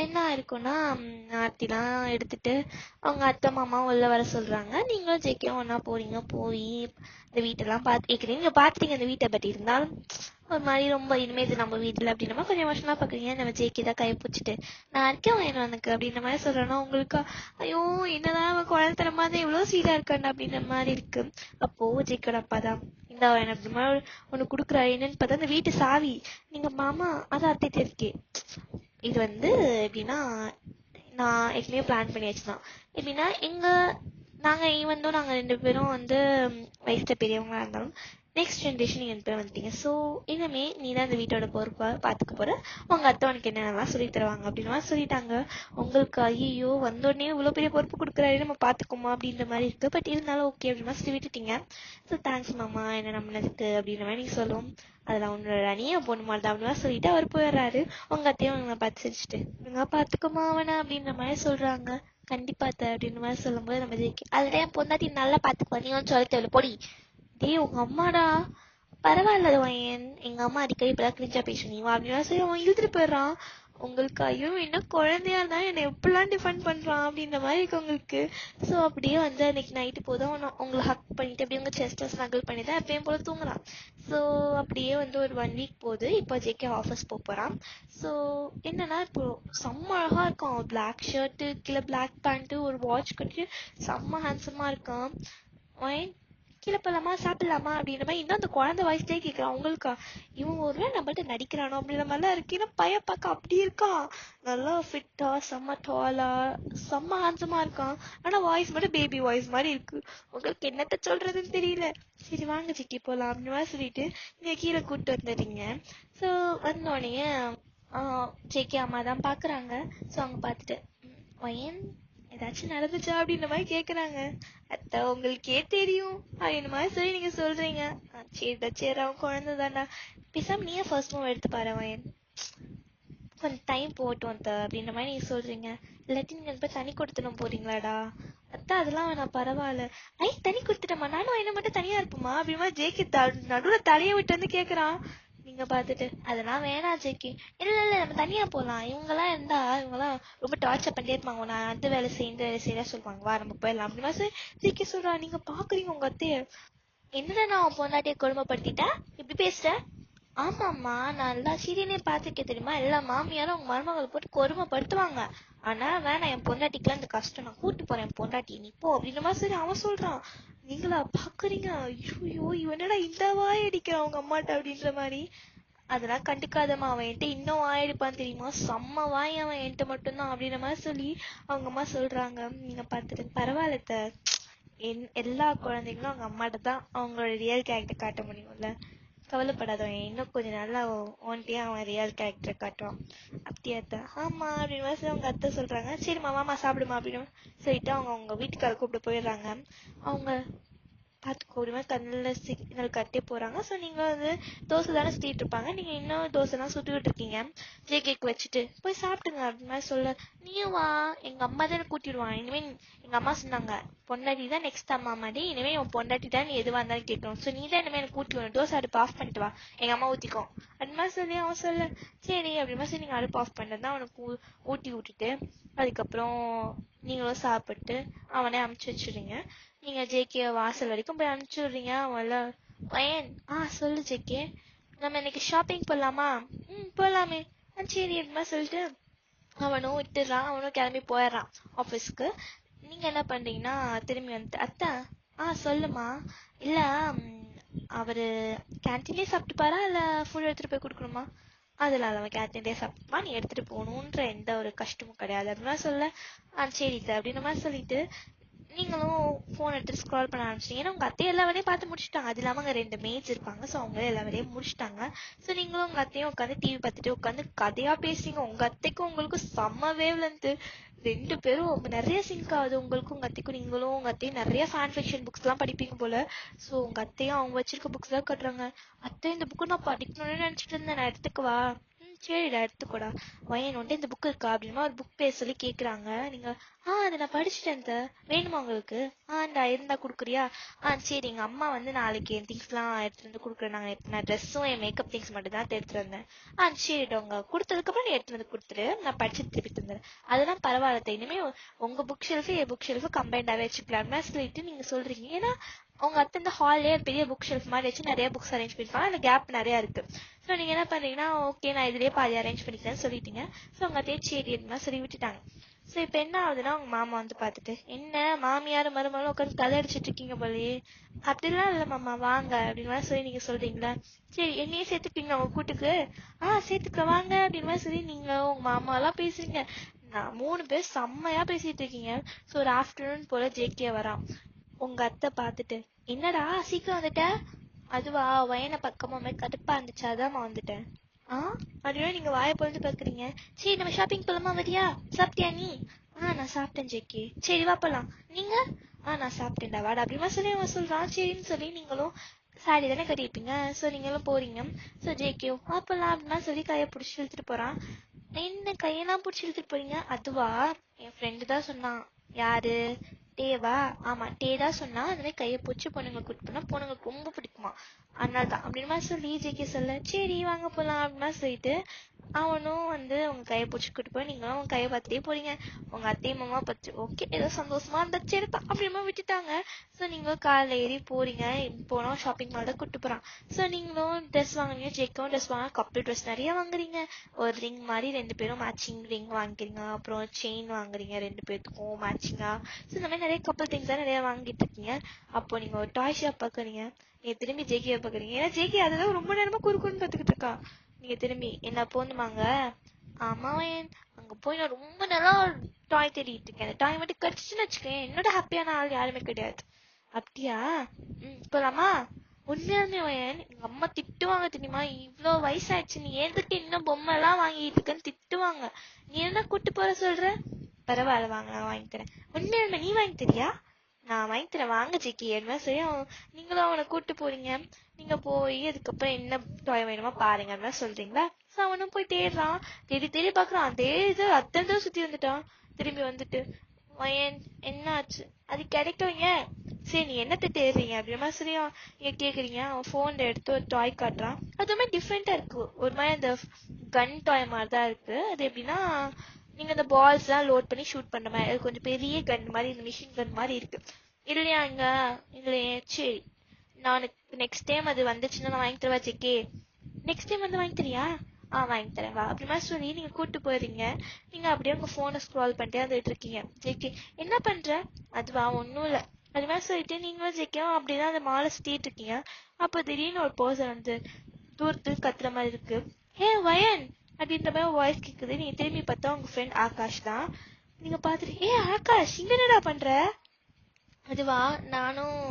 என்ன இருக்குன்னா ஆர்த்திலாம் எடுத்துகிட்டு அவங்க அத்தை மாமா உள்ளே வர சொல்கிறாங்க. நீங்களும் ஜேகேவும் ஒன்றா போகிறீங்க. போய் இந்த வீட்டெல்லாம் பார்த்துக்கிறீங்க. நீங்கள் பார்த்துட்டீங்க இந்த வீட்டை. பட் இருந்தாலும் ஒரு மாதிரி ரொம்ப இனிமேல் இது நம்ம வீட்டில் அப்படின்ற மாதிரி கொஞ்சம் வருஷமாக பார்க்குறீங்க. நம்ம ஜேகே தான் கையை பிடிச்சிட்டு நான் இருக்கேன் வேணும் எனக்கு அப்படின்ற மாதிரி சொல்கிறேன்னா உங்களுக்கு ஐயோ என்னதான் அவன் குழந்தைத்தனமாக தான் இவ்வளோ ஸ்வீட்டாக இருக்காண்டா அப்படின்ற மாதிரி இருக்குது. அப்போது ஜேகேட அப்பா தான் இந்த எனக்கு அப்படி மாதிரி ஒன்று கொடுக்குறா. என்னன்னு பார்த்தா இந்த வீட்டு சாவி நீங்கள் மாமா அதை அத்தைட்டு இருக்கே. இது வந்து எப்படின்னா நான் ஏற்கனவே பிளான் பண்ணி வச்சுதான். எப்படின்னா நாங்கள் ஈவன் தான் நாங்கள் 2 பேரும் வந்து வயசில் பெரியவங்களாக இருந்தாலும் நெக்ஸ்ட் ஜென்ரேஷன் நீங்கள் பேர் வந்துட்டீங்க. ஸோ இனிமே நீ தான் இந்த வீட்டோட பொறுப்பா பார்த்துக்க போகிற, உங்கள் அத்தை உனக்கு என்னென்னலாம் சொல்லி தருவாங்க அப்படின்னு சொல்லிட்டாங்க. உங்களுக்கு ஐயோ வந்தோடனே இவ்வளோ பெரிய பொறுப்பு கொடுக்குறாரு, நம்ம பார்த்துக்கோமா அப்படின்ற மாதிரி இருக்குது. பட் இருந்தாலும் ஓகே அப்படின்னா சொல்லி விட்டுட்டீங்க. ஸோ தேங்க்ஸ் மாமா என்ன நம்பினதுக்கு அப்படின்ற மாதிரி நீங்கள் சொல்லுவோம். அதில் உன்னோட அணியை பொண்ணு மாதிரி அப்படின்னா சொல்லிட்டு அவர் போயிடுறாரு. உங்கள் அத்தையும் உங்களை பார்த்து சிரிச்சுட்டு இவங்க பார்த்துக்கோமா அவனை அப்படின்ற மாதிரி சொல்கிறாங்க. கண்டிப்பா அத்தை அப்படின்ற மாதிரி சொல்லும்போது நம்ம ஜெயிக்க அதுல என் பொண்டாட்டி நல்லா பார்த்துக்குவா, நீ வந்து சொல்ல தேவையில்ல பொடி. டேய் உங்க அம்மாடா, பரவாயில்ல எங்க அம்மா அடிக்கடி இப்பதான் கிரிஞ்சா பேசுனீங்க அப்படின்னு சொல்லி அவன் இழுத்துட்டு போயிடுறான். உங்களுக்கு ஐயோ என்ன குழந்தையா இருந்தா என்னை எப்படிலாம் டிஃபெண்ட் பண்றான் அப்படின்ற மாதிரி இருக்கு உங்களுக்கு. ஸோ அப்படியே வந்து அன்னைக்கு நைட்டு போதும் உங்களை ஹக் பண்ணிட்டு அப்படியே உங்க செஸ்ட்டை ஸ்னகிள் பண்ணி தான் எப்பயும் போல தூங்குறான். ஸோ அப்படியே வந்து ஒரு 1 வீக் போகுது. இப்போ ஜேகே ஆஃபீஸ் போகிறான். ஸோ என்னன்னா இப்போ செம்ம அழகா இருக்கான். பிளாக் ஷர்ட்டு கீழே பிளாக் பேண்ட்டு ஒரு வாட்ச் கட்டிட்டு செம்ம ஹேண்ட்ஸமா இருக்கான். கீழே போலாமா சாப்பிடலாமா அப்படின்ற மாதிரி இன்னும் அந்த குழந்தை வயசுலேயே கேட்குறான். அவங்களுக்கா இவன் ஒருவேளை நம்மள்ட்ட நடிக்கிறானோ அப்படின்ற மாதிரிலாம் இருக்கு. ஏன்னா பையன் பார்க்க அப்படி இருக்கான், நல்லா ஃபிட்டா செம்ம டாலா செம்ம ஹேண்ட்ஸமா இருக்கான். ஆனா வாய்ஸ் மட்டும் பேபி வாய்ஸ் மாதிரி இருக்கு. உங்களுக்கு என்னத்த சொல்றதுன்னு தெரியல. சரி வாங்க சிக்கி போகலாம் அப்படின்னு மாதிரி சொல்லிட்டு நீங்க கீழே கூப்பிட்டு வந்துடுறீங்க. ஸோ வந்தோடனே ஜேகே அம்மா தான் பார்க்குறாங்க. ஸோ அவங்க பார்த்துட்டு பையன் ஏதாச்சும் நடந்துச்சா அப்படின்ற மாதிரி கேக்குறாங்க. அத்தை உங்களுக்கே தெரியும் அப்படின்ற மாதிரி சொல்லி நீங்க சொல்றீங்க. சரிடா சரி அவன் குழந்தை தாண்டா, பேசாம நீயே ஃபர்ஸ்ட் மூவ் எடுத்து பாரு அவன் கொஞ்சம் டைம் போட்டோம் அத்தை அப்படின்ற மாதிரி நீங்க சொல்றீங்க. இல்லாட்டி நீங்க போய் தனி கொடுத்துடும் போறீங்களாடா. அத்தை அதெல்லாம் வேணாம் பரவாயில்ல. தனி கொடுத்துட்டோமா, நானும் என்ன மட்டும் தனியா இருப்போமா அப்படிமா ஜேகே நடுவுல தலையை விட்டு வந்து கேக்குறான். நீங்க பாத்துட்டு அதெல்லாம் வேணாம் ஜேகே, இல்ல இல்ல நம்ம தனியா போலாம், இவங்கெல்லாம் இருந்தா இவங்கெல்லாம் ரொம்ப டார்ச்சர் பண்ணிட்டே இருப்பாங்க, நான் அந்த வேலை செய்ய சொல்லுவாங்க, வா நம்ம போயிடலாம் அப்படின்னு ஜேகே சொல்றா. நீங்க பாக்குறீங்க உங்க அத்தைய, என்னடா நான் உன் பொண்டாட்டியை கொடுமைப்படுத்திட்டேன் இப்படி பேசுற. ஆமாம்மா நான் எல்லா சீரியலையும் பார்த்துருக்கேன் தெரியுமா, எல்லா மாமியாரும் அவங்க மருமகளை போட்டு கொடுமைப்படுத்துவாங்க. ஆனா வேணாம் என் பொண்டாட்டிக்குலாம் இந்த கஷ்டம், நான் கூட்டு போறேன் என் பொண்டாட்டி நீ போ அப்படின்ற மாதிரி சரி அவன் சொல்றான். நீங்களா பாக்குறீங்க ஐயோ இவனடா இந்த வாய் அடிக்கிறான் அவங்க அம்மாட்ட அப்படின்ற மாதிரி. அதெல்லாம் கண்டுக்காதம்மா, அவன் என்கிட்ட இன்னும் வாயடிப்பான் தெரியுமா, செம்ம வாய் அவன் என்கிட்ட மட்டும்தான் அப்படின்ற மாதிரி சொல்லி அவங்க அம்மா சொல்றாங்க. நீங்க பார்த்துட்டு பரவாயில்ல, எல்லா குழந்தைங்களும் அவங்க அம்மாட்ட தான் அவங்களோட ரியல் கேரக்டர் காட்ட முடியும்ல, கவலைப்படாதவன் இன்னும் கொஞ்சம் நல்லா ஓன்ட்டியா அவன் ரியல் கேரக்டர் காட்டுவான். அப்படியே அத்தை ஆமா அப்படின்னு சொல்லி அவங்க அத்தை சொல்றாங்க. சரிம்மா மாமா சாப்பிடுமா அப்படின்னு சொல்லிட்டு அவங்க அவங்க வீட்டுக்கார கூப்பிட்டு போயிடுறாங்க. அவங்க பார்த்துக்கோ அப்படிமா கண்ணில் சிக்னல் கட்டே போறாங்க. ஸோ நீங்க வந்து தோசை தானே சுத்திட்டு இருப்பாங்க, நீங்க இன்னும் தோசைலாம் சுட்டுக்கிட்டு இருக்கீங்க. ஜேகேக்கு வச்சுட்டு போய் சாப்பிடுங்க அப்படின்னு மாதிரி சொல்ல, நீயும் வா எங்க அம்மா தானே கூட்டிடுவான், இனிமே எங்க அம்மா சொன்னாங்க பொண்டாட்டி தான் நெக்ஸ்ட் அம்மா மாதிரி, இனிமே உன் பொண்டாட்டி தான் நீ எதுவாக இருந்தாலும் கேட்கணும், ஸோ நீ தான் இனிமே எனக்கு கூட்டி வரணும், தோசை அடுப்பு ஆஃப் பண்ணிட்டு வா எங்க அம்மா ஊத்திக்கோ அது மாதிரி சொல்லி அவன் சொல்ல. சரி அப்படிமா சரி நீங்க அடுப்பு ஆஃப் பண்ணுறது தான் அவனுக்கு ஊட்டி விட்டுட்டு அதுக்கப்புறம் நீங்களும் சாப்பிட்டு அவனே அமுச்சு வச்சுடுறீங்க. நீங்க ஜேகே வாசல் வரைக்கும் போய் அனுப்பிச்சு விடுறீங்க. அவன்ல பையன் சொல்லு ஜேகே நம்ம இன்னைக்கு ஷாப்பிங் போடலாமா, போலாமே, சரி அப்படிமா சொல்லிட்டு அவனும் விட்டுறான். அவனும் கிளம்பி போயிடுறான் ஆஃபீஸ்க்கு. நீங்க என்ன பண்றீங்கன்னா திரும்பி வந்துட்டு அத்தை சொல்லுமா, இல்ல அவரு கேன்டீன்லயே சாப்பிட்டுப்பாரா இல்ல ஃபுட் எடுத்துட்டு போய் கொடுக்கணுமா, அதில் அவன் கேன்டீன்லேயே சாப்பிட்டுப்பா, நீ எடுத்துட்டு போகணுன்ற எந்த ஒரு கஷ்டமும் கிடையாது அப்படின்னா சொல்ல. சரி சார் அப்படின்ற மாதிரி சொல்லிட்டு நீங்களும் ஃபோன் எடுத்துட்டு ஸ்க்ரால் பண்ண ஆரம்பிச்சிட்டீங்க. ஏன்னா உங்க அத்தையும் எல்லா வேலையும் பார்த்து முடிச்சுட்டாங்க. அது இல்லாமல் அங்கே 2 மேட்ச் இருப்பாங்க. ஸோ அவங்களே எல்லா வேலையும் முடிச்சுட்டாங்க. ஸோ நீங்களும் உங்க அத்தையும் உட்காந்து டிவி பார்த்துட்டு உட்காந்து கதையா பேசுறீங்க. உங்க அத்தைக்கும் உங்களுக்கும் செம்ம வேவ்லென்த், 2 பேரும் நிறைய சிங்க் ஆகுது. உங்களுக்கும் உங்க அத்தைக்கும், நீங்களும் உங்க அத்தையும் நிறைய ஃபேன் ஃபிக்ஷன் புக்ஸ் எல்லாம் படிப்பீங்க போல. ஸோ உங்க அத்தையும் அவங்க வச்சிருக்க புக்ஸ் தான் கட்டுறாங்க. அத்தை இந்த புக்கு நான் படிக்கணும்னு நினைச்சிட்டு இருந்தேன், நான் எடுத்துக்கவா, சரிடா எடுத்துக்கோடா, வயன் வந்துட்டு இந்த புக் இருக்கா அப்படின்னா ஒரு புக் பேர் சொல்லி கேட்குறாங்க. நீங்க அதை நான் படிச்சுட்டேன் இந்த வேணுமா உங்களுக்கு, இந்தா இருந்தா கொடுக்குறியா, சரி எங்கள் அம்மா வந்து நாளைக்கு என் திங்ஸ்லாம் எடுத்துகிட்டு வந்து கொடுக்குறேன், நான் ட்ரெஸ்ஸும் என் மேக்கப் திங்ஸ் மட்டும் தான் எடுத்துகிட்டு வந்தேன். சரிடா உங்க கொடுத்ததுக்கப்புறம் நீ எடுத்துகிட்டு வந்து கொடுத்துரு, நான் படிச்சு திருப்பி தந்துடுறேன், அதெல்லாம் பரவாயில்ல, இனிமேல் உங்கள் புக் ஷெல்ஃபு என் புக் ஷெல்ஃபு கம்பைண்டாகவே வச்சுக்கலாம்னு சொல்லிட்டு நீங்கள் சொல்கிறீங்க. ஏன்னா அவங்க அத்தை இந்த ஹால்லே பெரிய புக் ஷெல்ஃப் மாதிரி வச்சு நிறைய புக்ஸ் அரேஞ்ச் பண்ணிருப்பாங்க, அந்த கேப் நிறையா இருக்கு. ஸோ நீங்கள் என்ன பண்ணுறீங்கன்னா ஓகே நான் இதுலேயே பாதி அரேஞ்ச் பண்ணிக்கிறேன்னு சொல்லிட்டீங்க. ஸோ அவங்க அத்தையே சரி இருந்தால் சொல்லி விட்டுட்டாங்க. ஸோ இப்போ என்ன ஆகுதுன்னா உங்க மாமா வந்து பார்த்துட்டு என்ன மாமியார் மருமகளும் உட்காந்து கதை அடிச்சிட்டு இருக்கீங்க போலயே, அப்படிலாம் இல்லை மாமா வாங்க அப்படின்னு மாதிரி சொல்லி நீங்க சொல்றீங்களா, சரி என்னையே சேர்த்துப்பீங்க உங்க கூட்டுக்கு, சேர்த்துக்க வாங்க அப்படின்னு மாதிரி சொல்லி நீங்க உங்க மாமாலாம் பேசுறீங்க. நான் 3 பேர் செம்மையா பேசிட்டு இருக்கீங்க. ஸோ ஒரு ஆஃப்டர்நூன் போல ஜேகே வரான். உங்க அத்தை பார்த்துட்டு என்னடா சீக்கிரம் வந்துட்ட, அதுவா வயனை பக்கமாமே கடுப்பா இருந்துச்சு, அதான் வந்துட்டேன். அப்படியே நீங்க வாயை பொழுது பாக்குறீங்க. சரி நம்ம ஷாப்பிங் போலாமா, வரியா? சாப்பிட்டியா நீ? நான் சாப்பிட்டேன் ஜெக்கி. சரி வா போலாம். நீங்க? நான் சாப்பிட்டேன்டா வாடா அப்படிமா சொல்லி அவன் சொல்றான். சரின்னு சொல்லி நீங்களும் சாரி தானே கட்டியிருப்பீங்க, ஸோ நீங்களும் போறீங்க. ஸோ ஜேகே வா போலாம் அப்படின்னா சொல்லி கையை பிடிச்சி இழுத்துட்டு போறான். என்ன கையெல்லாம் பிடிச்சி இழுத்துட்டு போறீங்க? அதுவா என் ஃப்ரெண்டு தான் சொன்னான். யாரு? டேவா? ஆமா, டே தான் சொன்னா. அந்த மாதிரி கையை பிடிச்சி பொண்ணுங்களை கூட்டு போனா பொண்ணுங்களுக்கு ரொம்ப பிடிக்குமா, அதனால தான் அப்படின்னா சொல்லி ஜேகே சொல்ல சரி வாங்க போலாம் அப்படின்னா சொல்லிட்டு அவனும் வந்து உங்க கையை பிடிச்சி கூட்டு போய் நீங்களும் அவங்க கையை பார்த்துட்டே போறீங்க. உங்க அத்தையும் மாமா பார்த்து ஓகே ஏதோ சந்தோஷமா இருந்தா சரிப்பா அப்படிமா விட்டுட்டாங்க. ஸோ நீங்களும் காரில் ஏறி போறீங்க. போனோம் ஷாப்பிங் மால் தான் கூட்டு போறான். ஸோ நீங்களும் ட்ரெஸ் வாங்குறீங்க, ஜெக்கும் ட்ரெஸ் வாங்க, கப்பிள் ட்ரெஸ் நிறைய வாங்குறீங்க. ஒரு ரிங் மாதிரி 2 பேரும் மேட்சிங் ரிங் வாங்கிக்கிறீங்க. அப்புறம் செயின் வாங்குறீங்க 2 பேருக்கும் மேட்சிங்கா. ஸோ இந்த மாதிரி நிறைய கப்பிள் திங்ஸ் தான் நிறைய வாங்கிட்டு இருக்கீங்க. அப்போ நீங்க ஒரு டாய் ஷாப் பாக்குறீங்க. நீங்க திரும்பி ஜேகியை பாக்குறீங்க. ஏன்னா ஜேகி அதெல்லாம் ரொம்ப நேரமா குறுக்குன்னு பார்த்துக்கிட்டு இருக்கா. நீங்க திரும்பி என்ன போகணுமாங்க? ஆமா அங்க போய் நான் ரொம்ப நல்லா டாய் தேடிட்டு இருக்கேன். அந்த டாய் மட்டும் கிடைச்சிச்சுன்னு வச்சுக்கேன், என்னோட ஹாப்பியான ஆள் யாருமே கிடையாது. அப்படியா? போலாமா? உண்மையாலுமே எங்க அம்மா திட்டுவாங்க தெரியுமா, இவ்வளோ வயசாயிடுச்சு நீ எதுக்கு இன்னும் பொம்மை எல்லாம் வாங்கிட்டு இருக்கன்னு திட்டுவாங்க. நீ என்ன கூட்டு போற சொல்ற? பரவாயில்ல வாங்க, நான் வாங்கி தரேன். உண்மையாலுமே நீ வாங்கி தரியா? நான் வாங்கி தரேன் வாங்க ஜெக்கி என்ன சரி. நீங்களும் அவனை கூட்டு போறீங்க. நீங்க போய் அதுக்கப்புறம் என்ன டாய் வேணுமா பாருங்க அப்படின்னு சொல்றீங்களா? ஸோ அவனும் போய் தேடுறான். தேடி தேடி பாக்குறான். அதே இது அத்தனை சுத்தி வந்துட்டான். திரும்பி வந்துட்டு வயன் என்ன ஆச்சு? அது கிடைக்குங்க. சரி நீ என்னத்தை தேடுறீங்க அப்படின்னா சரியா நீங்க கேக்குறீங்க. அவன் போன்ல எடுத்து ஒரு டாய் காட்டுறான். அதுவுமே டிஃப்ரெண்டா இருக்கு. ஒரு மாதிரி அந்த கன் டாய் மாதிரி தான் இருக்கு. அது எப்படின்னா நீங்க இந்த பால்ஸ் எல்லாம் லோட் பண்ணி ஷூட் பண்ற மாதிரி, அது கொஞ்சம் பெரிய கன் மாதிரி, இந்த மிஷின் கன் மாதிரி இருக்கு. இல்லையாங்க? இல்லையே. சரி நான் நெக்ஸ்ட் டைம் அது வந்துச்சுன்னா நான் வாங்கி தருவா ஜெக்கே. நெக்ஸ்ட் டைம் வந்து வாங்கி தரியா? வாங்கி தரேன் வா அப்படிமா சொல்லி நீங்க கூட்டு போறீங்க. நீங்க அப்படியே உங்க போனை ஸ்க்ரால் பண்ணிட்டே வந்துட்டு இருக்கீங்க. ஜெக்கே என்ன பண்ற? அதுவா ஒன்னும் இல்ல அது மாதிரி சொல்லிட்டு நீங்களும் ஜெக்கியும் அப்படிதான் அந்த மாலை சுத்திட்டு இருக்கீங்க. அப்ப திடீர்னு ஒரு பர்சன் வந்து தூரத்துக்கு கத்துற மாதிரி இருக்கு. ஹே வயன் அப்படின்ற மாதிரி வாய்ஸ் கேக்குது. நீங்க திரும்பி பார்த்தா உங்க ஃப்ரெண்ட் ஆகாஷ் தான். நீங்க பாத்துட்டு ஆகாஷ் இங்க என்னடா பண்ற? அதுவா நானும்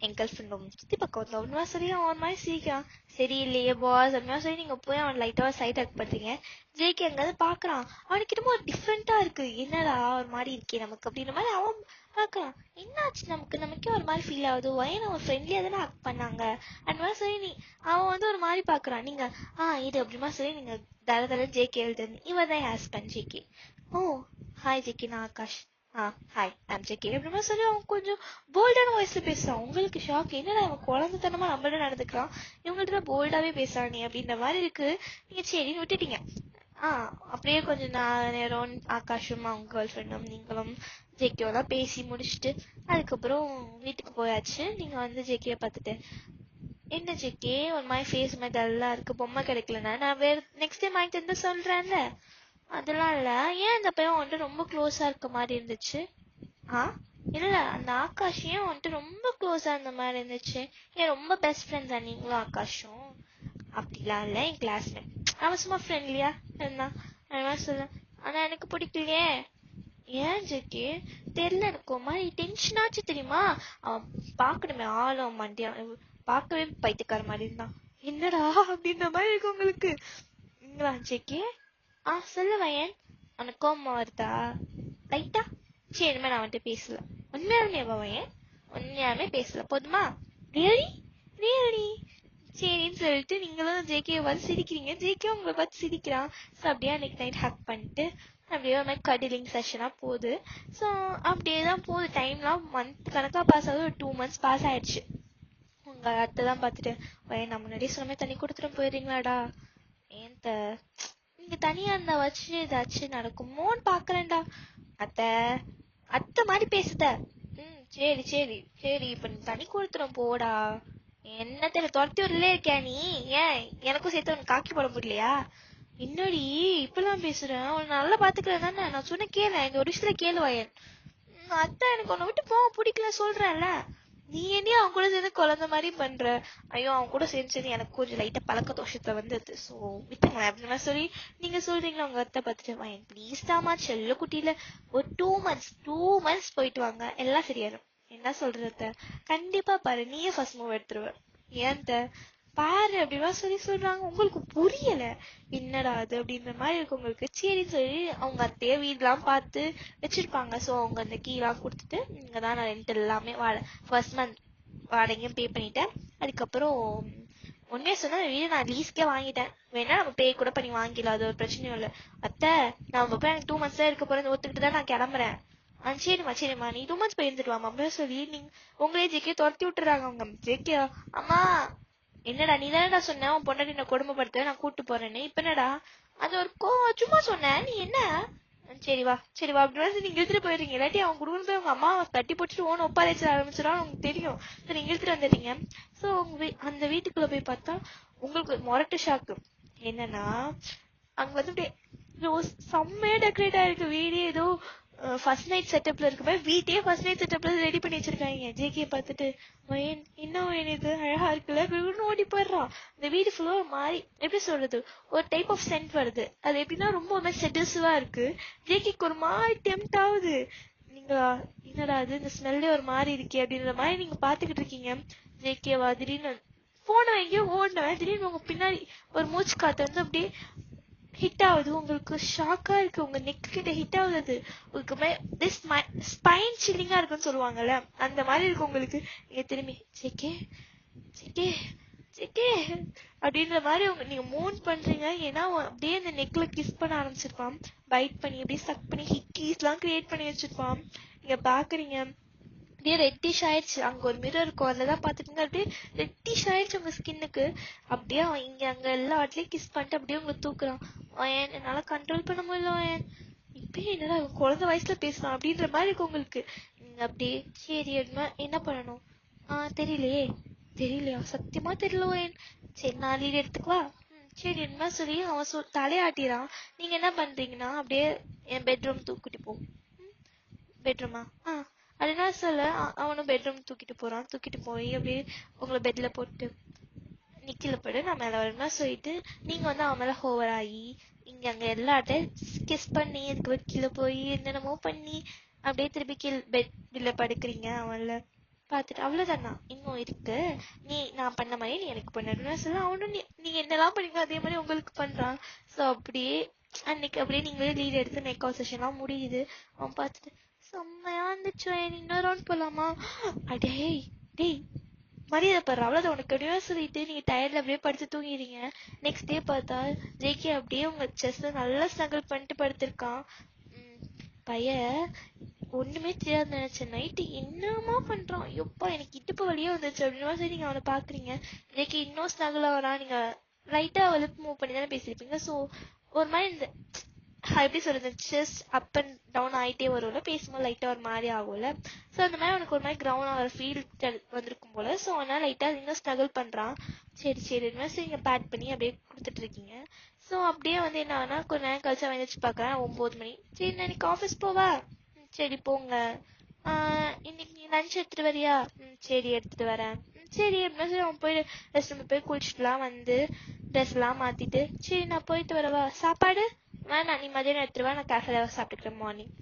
என் கேர்ள் ஃப்ரெண்டும் சுத்தி பக்கம் வந்தோம் அப்படின்னா சரி. அவன் மாதிரி சிரிக்கிறான். சரி இல்லையே பாஸ் அப்படின்னா சரி. நீங்க போய் அவன் லைட்டா சைட் ஆக் பண்றீங்க. ஜேகே அங்காவது பாக்குறான். அவனுக்கு என்னமோ ஒரு டிஃப்ரெண்டா இருக்கு. என்னடா ஒரு மாதிரி இருக்கே நமக்கு அப்படின்ற மாதிரி அவன் பாக்குறான். என்னாச்சு நமக்கே ஒரு மாதிரி ஃபீல் ஆகுது. வயன் அவன் ஃப்ரெண்ட்லியா தானே ஆக்ட் பண்ணாங்க அப்படின்னா சரி. அவன் வந்து ஒரு மாதிரி பாக்குறான். நீங்க இது அப்படிமா சரி. நீங்க தர ஜேகே எழுதுன்னு இவன் தான் ஹஸ்பண்ட் ஜேகே. ஓ ஹாய் ஜேகே, நான் ஆகாஷ். ஹாய் ஐம் ஜேகே அப்படிமா சொல்லி அவன் கொஞ்சம் போல்டான வாய்ஸ்ல பேசுறான். உங்களுக்கு ஷாக். என்னடா அவன் குழந்தைத்தனமா நம்மள நடந்துக்கிறான், இவங்கள்ட்ட தான் போல்டாவே பேசுறானே அப்படின்ற மாதிரி இருக்கு. நீங்க சரின்னு விட்டுட்டீங்க. அப்படியே கொஞ்சம் நேரம் ஆகாஷும் அவங்க கேர்ள் ஃப்ரெண்டும் நீங்களும் ஜேகேவெல்லாம் பேசி முடிச்சுட்டு அதுக்கப்புறம் வீட்டுக்கு போயாச்சு. நீங்க வந்து ஜேகேயை பார்த்துட்டு என்ன ஜேகே ஒரு மாதிரி ஃபேஸ் மாதிரி டல்லா இருக்கு, பொம்மை கிடைக்கலன்னா நான் வேற நெக்ஸ்ட் டைம் வாங்கி தந்து சொல்றேன்ல. அதெல்லாம் இல்ல, ஏன் அந்த பையன் வந்துட்டு ரொம்ப க்ளோஸா இருக்க மாதிரி இருந்துச்சு? இல்ல அந்த ஆகாஷ் ஏன் வந்துட்டு ரொம்ப க்ளோஸா இருந்த மாதிரி இருந்துச்சு? ஏன் ரொம்ப பெஸ்ட் ஃப்ரெண்ட்ஸா நீங்களும் ஆகாஷும்? அப்படிலாம் இல்ல, என் கிளாஸ்மேட். அவன் சும்மா ஃப்ரெண்ட்லியா இருந்தான் அதெல்லாம் சொல்ல. ஆனா எனக்கு பிடிக்கலையே. ஏன் ஜெக்கி? தெரியல, எனக்கு ஒரு மாதிரி டென்ஷன் ஆச்சு தெரியுமா. அவன் பாக்கணுமே ஆளும் மண்டியா, பார்க்கவே பைத்தியக்கார மாதிரி இருந்தான். என்னடா அப்படின்ற மாதிரி இருக்கு உங்களுக்கு ஜெக்கி. சொல்லு வயன். உனக்கு கோவமா வருதா லைட்டா? சரி இனிமே நான் வந்துட்டு பேசல. உண்மையாலுமே வயன் உண்மையாலுமே பேசல போதுமா? ரியலி ரியலி சரின்னு சொல்லிட்டு நீங்களும் ஜேகே பார்த்து சிரிக்கிறீங்க. ஜேகே உங்களை பார்த்து சிரிக்கிறான். ஸோ அப்படியே அன்னைக்கு நைட் ஹக் பண்ணிட்டு அப்படியே ஒரு மாதிரி கடலிங் செஷனாக போகுது. ஸோ அப்படியே தான் போகுது. டைம்லாம் மந்த் கணக்காக பாஸ் ஆகுது. ஒரு 2 months பாஸ் ஆயிடுச்சு. உங்க அத்தை தான் பார்த்துட்டு வயன் நான் முன்னாடியே சொன்ன மாதிரி தண்ணி கொடுத்துட்டு போயிடுறீங்களாடா? ஏன் நீங்க தனியா இருந்தா வச்சு ஏதாச்சும் நடக்குமோன்னு பாக்குறேன்டா. அத்தை அத்தை மாதிரி பேசுத. சரி சரி சரி இப்ப நீ தனி கொடுத்துரும் போடா. என்ன தெரியல துரத்தி விடலே இருக்கியா நீ? ஏன் எனக்கும் சேர்த்து உனக்கு காக்கி போட முடியலையா? என்னடி இப்பெல்லாம் பேசுறேன்? உன்னை நல்லா பாத்துக்கிறேன் தானே? நான் சொன்ன கேளு, இந்த ஒரு விஷயத்துல கேளு வயன். அத்தை எனக்கு உன்னை விட்டு போக பிடிக்கல சொல்றேன்ல. நீ என்ன அவன் கூட சேர்ந்து குழந்தை மாதிரி பண்ற? ஐயோ அவன் கூட சேர்ந்து எனக்கு கொஞ்சம் லைட்டா பழக்க தோஷத்தை வந்தது. ஸோ விட்டுங்க அப்படின்னு சொல்லி நீங்க சொல்றீங்களா உங்க அத்தை பார்த்துட்டு வயன் ப்ளீஸ் தாமா செல்ல குட்டியில ஒரு 2 months போயிட்டு வாங்க எல்லாம் சரியாயிடும். என்ன சொல்றது? கண்டிப்பா பாரு நீயே ஃபர்ஸ்ட் மூவ் எடுத்துருவ. ஏன் பாரு அப்படின்னா சொல்றாங்க. உங்களுக்கு புரியல என்னடா அது அப்படின்ற மாதிரி இருக்கு உங்களுக்கு. சரின்னு சொல்லி அவங்க அத்தைய வீடெல்லாம் பார்த்து வச்சிருப்பாங்க. ஸோ அவங்க அந்த கீலாம் கொடுத்துட்டு இங்கதான் நான் ரெண்ட் எல்லாமே ஃபர்ஸ்ட் மந்த் வாடகையும் பே பண்ணிட்டேன். அதுக்கப்புறம் உண்மையா சொன்னா வீடு நான் லீஸ்க்கே வாங்கிட்டேன். வேணா நம்ம பே கூட பண்ணி வாங்கிடலாம், அது ஒரு பிரச்சனையும் இல்லை. அத்தை நான் போய் எனக்கு 2 months தான் இருக்க போறேன், ஒத்துக்கிட்டு தான் நான் கிளம்புறேன். சரிம்மா நீ 2 months போய் இருந்துட்டு வாமா அப்படின்னு சொல்லி நீங்க உங்களே ஜேகே துரத்தி விட்டுறாங்க. அவங்க ஜேகே அம்மா என்னடா நீ தானடா சொன்ன உன் பொண்டாட்டி நான் கொடுமைப்படுத்த நான் கூட்டு போறேன்னு, இப்ப என்னடா அது ஒரு சும்மா சொன்னேன் நீ என்ன சரிவா அப்படின்னு நீங்க இழுத்துட்டு போயிடுறீங்க. இல்லாட்டி அவங்க குடும்பம் போய் அவங்க அம்மா தட்டி போட்டுட்டு ஓன ஒப்பா வச்சு ஆரம்பிச்சிடும் உங்களுக்கு தெரியும். ஸோ நீங்க இழுத்துட்டு வந்துடுறீங்க. ஸோ அந்த வீட்டுக்குள்ள போய் பார்த்தா உங்களுக்கு மொரட்டு ஷாக்கு என்னன்னா அங்க வந்து அப்படியே செம்மையா டெக்கரேட் ஆயிருக்கு வீடே. ஏதோ ஃபர்ஸ்ட் நைட் செட்டப்ல இருக்க மாதிரி வீட்டையே ஃபர்ஸ்ட் நைட் செட்டப்ல ரெடி பண்ணி வச்சிருக்காங்க. ஜேகே பார்த்துட்டு என்ன இது அழகா இருக்குல்ல ஓடி போயிடுறான். இந்த வீடு ஃபுல்லா மாறி எப்படி சொல்றது ஒரு டைப் ஆஃப் சென்ட் வருது. அது எப்படின்னா ரொம்ப ஒரு மாதிரி செட்டில்ஸுவா இருக்கு. ஜேகேக்கு ஒரு மாதிரி டெம்ட் ஆகுது. நீங்க என்னடா அது இந்த ஸ்மெல்லே ஒரு மாதிரி இருக்கே அப்படின்ற மாதிரி நீங்க பாத்துக்கிட்டு இருக்கீங்க. ஜேகேவா திடீர்னு போன எங்கேயோ ஓடினவன் திடீர்னு உங்க பின்னாடி ஒரு மூச்சு காத்து வந்து அப்படியே ஹிட் ஆகுது. உங்களுக்கு ஷாக்கா இருக்கு. உங்க நெக் கிட்ட ஹிட் ஆகுது. உங்களுக்கு ஸ்பைன் சில்லிங்கா இருக்குன்னு சொல்லுவாங்கல்ல, அந்த மாதிரி இருக்கு உங்களுக்கு. நீங்க திரும்பி ஜேகே ஜேகே ஜேகே அப்படின்ற மாதிரி நீங்க மூன் பண்றீங்க. ஏன்னா அப்படியே அந்த நெக்ல கிஸ் பண்ண ஆரம்பிச்சிருப்பான். பைட் பண்ணி அப்படியே சக் பண்ணி ஹிக்கீஸ் எல்லாம் கிரியேட் பண்ணி வச்சிருப்பான். நீங்க பாக்குறீங்க அப்படியே ரெட்டிஷ் ஆயிடுச்சு. அங்க ஒரு மிரர் இருக்கும், அதுலதான் பாத்துட்டீங்க அப்படியே ரெட்டிஷ் ஆயிடுச்சு உங்க ஸ்கின்னுக்கு. அப்படியே இங்க அங்க எல்லா இடத்துலயும் கிஸ் பண்ணிட்டு அப்படியே உங்களை தூக்குறான். என்னால கண்ட்ரோல் பண்ண முடியல. இப்பயே என்னடா குழந்தை வயசுல பேசலாம் அப்படின்ற மாதிரி இருக்கு உங்களுக்கு. நீங்க அப்படியே சரி என்ன பண்ணணும் தெரியலையா சத்தியமா தெரியல. சரி நான் லீட் எடுத்துக்குவா. சரி என்ன சொல்லி அவன் தலையாட்டிறான். நீங்க என்ன பண்றீங்கன்னா அப்படியே என் பெட்ரூம் தூக்கிட்டு போ. பெட்ரூமா அப்படின்னா சொல்ல அவனும் பெட்ரூம் தூக்கிட்டு போறான். தூக்கிட்டு போய் அப்படியே உங்களை பெட்ல போட்டு நிக்கல போடு நான் மேல வரணும்னா சொல்லிட்டு நீங்க வந்து அவன் மேல ஹோவர் ஆகி இங்க அங்க எல்லாட்டையும் கிஸ் பண்ணி அதுக்கு கீழே போய் என்னென்னமோ பண்ணி அப்படியே திருப்பி பெட்ல படுக்கிறீங்க. அவன்ல பாத்துட்டு அவ்வளவுதானா இன்னும் இருக்கு, நான் பண்ண மாதிரி நீ எனக்கு பண்ணணும்னா சொல்ல அவனும் நீங்க என்னெல்லாம் பண்ணீங்க அதே மாதிரி உங்களுக்கு பண்றான். ஸோ அப்படியே அன்னைக்கு அப்படியே நீங்களே லீட் எடுத்து மேக்கப் செஷன் எல்லாம் முடியுது. அவன் பார்த்துட்டு செம்மையா இருந்துச்சு இன்னொரு ரவுண்ட் போலாமா. அடே டேய் மரியாதை படுற அவ்வளவுதான் உனக்கு அப்படியே சொல்லிட்டு நீங்க டயர்ல அப்படியே படுத்து தூங்கிடுறீங்க. நெக்ஸ்ட் டே பார்த்தா ஜேகே அப்படியே உங்க செஸ்ல நல்லா ஸ்ட்ரகிள் பண்ணிட்டு படுத்திருக்கான். பையன் ஒண்ணுமே தெரியாது நினைச்சேன். நைட்டு என்னமா பண்றான் எப்பா எனக்கு இடுப்பு வழியே வந்துச்சு அப்படின்னா சரி நீங்க அவனை பாக்குறீங்க. ஜேகே இன்னும் ஸ்ட்ரகிள் ஆகிறா. நீங்க லைட்டா லிப் மூவ் பண்ணி தானே பேசிருப்பீங்க. ஸோ ஒரு மாதிரி இந்த எப்படி சொல்றது செஸ்ட் அப் அண்ட் டவுன் ஆகிட்டே வரும்ல, பேசும்போது லைட்டா ஒரு மாதிரி ஆகும்ல. ஸோ அந்த மாதிரி உனக்கு ஒரு மாதிரி கிரவுண்ட் ஆகிற ஃபீல் வந்திருக்கும் போல. ஸோ அதனால லைட்டா இன்னும் ஸ்ட்ரகிள் பண்றான். சரி நீங்க பேட் பண்ணி அப்படியே கொடுத்துட்டு இருக்கீங்க. ஸோ அப்படியே வந்து என்ன ஆனா கொஞ்ச நேரம் கழிச்சு அவன் வச்சு பாக்குறேன் 9 மணி. சரி நான் இன்னைக்கு ஆஃபீஸ் போவா. சரி போங்க. இன்னைக்கு நீ லஞ்ச் எடுத்துட்டு வரியா. சரி எடுத்துட்டு வரேன். சரி அப்படின்னு அவன் போய் ரெஸ்ட் ரூம் போய் குளிச்சுட்டுலாம் வந்து ட்ரெஸ் எல்லாம் மாத்திட்டு சரி நான் போயிட்டு வரவா. சாப்பாடு வேணா நீ மதியானம் எடுத்துருவா, நான் கேஃபேல சாப்பிட்டுக்கிறேன் மார்னிங்.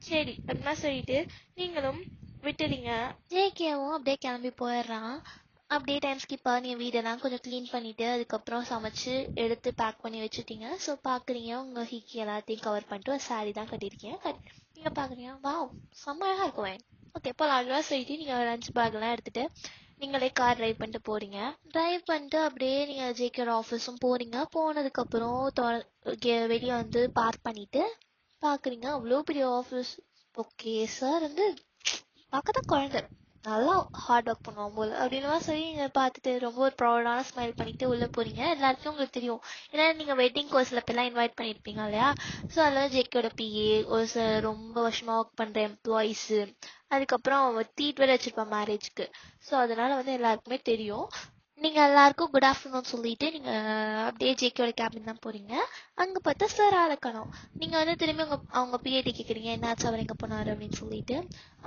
சரி அப்படின்னா சொல்லிட்டு நீங்களும் விட்டுறீங்க. ஜேகேவும் அப்படியே கிளம்பி போயிடுறான். அப்படியே டைம் ஸ்கிப் ஆகி நீங்க வீடெல்லாம் கொஞ்சம் க்ளீன் பண்ணிட்டு அதுக்கப்புறம் சமைச்சு எடுத்து பேக் பண்ணி வச்சுட்டீங்க. ஸோ பாக்குறீங்க உங்க ஹிக்கி எல்லாத்தையும் கவர் பண்ணிட்டு ஒரு சாரி தான் கட்டியிருக்கீங்க. நீங்க பாக்குறீங்க வாவ் செம்ம அழகா இருக்குவேன். ஓகே இப்போ அழகா சொல்லிட்டு நீங்க லஞ்ச் பேக் எல்லாம் எடுத்துட்டு நீங்களே கார் டிரைவ் பண்ணிட்டு போறீங்க. டிரைவ் பண்ணிட்டு அப்படியே நீங்க ஜேகேட ஆஃபீஸும் போறீங்க. போனதுக்கு அப்புறம் வெளியே வந்து பார்க் பண்ணிட்டு பாக்குறீங்க அவ்வளோ பெரிய ஆஃபீஸ். ஓகே சார் வந்து பார்க்கதான் குழந்தை நல்லா ஹார்ட் ஒர்க் பண்ணுவோம் போல அப்படின்னு சொல்லி நீங்க பார்த்துட்டு ரொம்ப ஒரு ப்ரௌடான ஸ்மைல் பண்ணிட்டு உள்ள போறீங்க. எல்லாருக்கும் உங்களுக்கு தெரியும் ஏன்னா நீங்க வெட்டிங் கோர்ஸ்ல இப்பெல்லாம் இன்வைட் பண்ணிருப்பீங்க இல்லையா. ஸோ அதெல்லாம் ஜேகேட பிஏ ஒரு ரொம்ப வருஷமா ஒர்க் பண்ற எம்ப்ளாயிஸ் அதுக்கப்புறம் ட்ரீட் வேற வச்சிருப்பா மேரேஜ்க்கு. ஸோ அதனால வந்து எல்லாருக்குமே தெரியும். நீங்க எல்லாருக்கும் குட் ஆஃப்டர்நூன் சொல்லிட்டு நீங்க அப்படியே ஜேகேட கேபின் தான் போறீங்க. அங்க பார்த்தா சார் ஆளக்கணும். நீங்க வந்து திரும்பி அவங்க பிஏடி கேக்குறீங்க என்னாச்சு அவர் எங்க போனாரு அப்படின்னு சொல்லிட்டு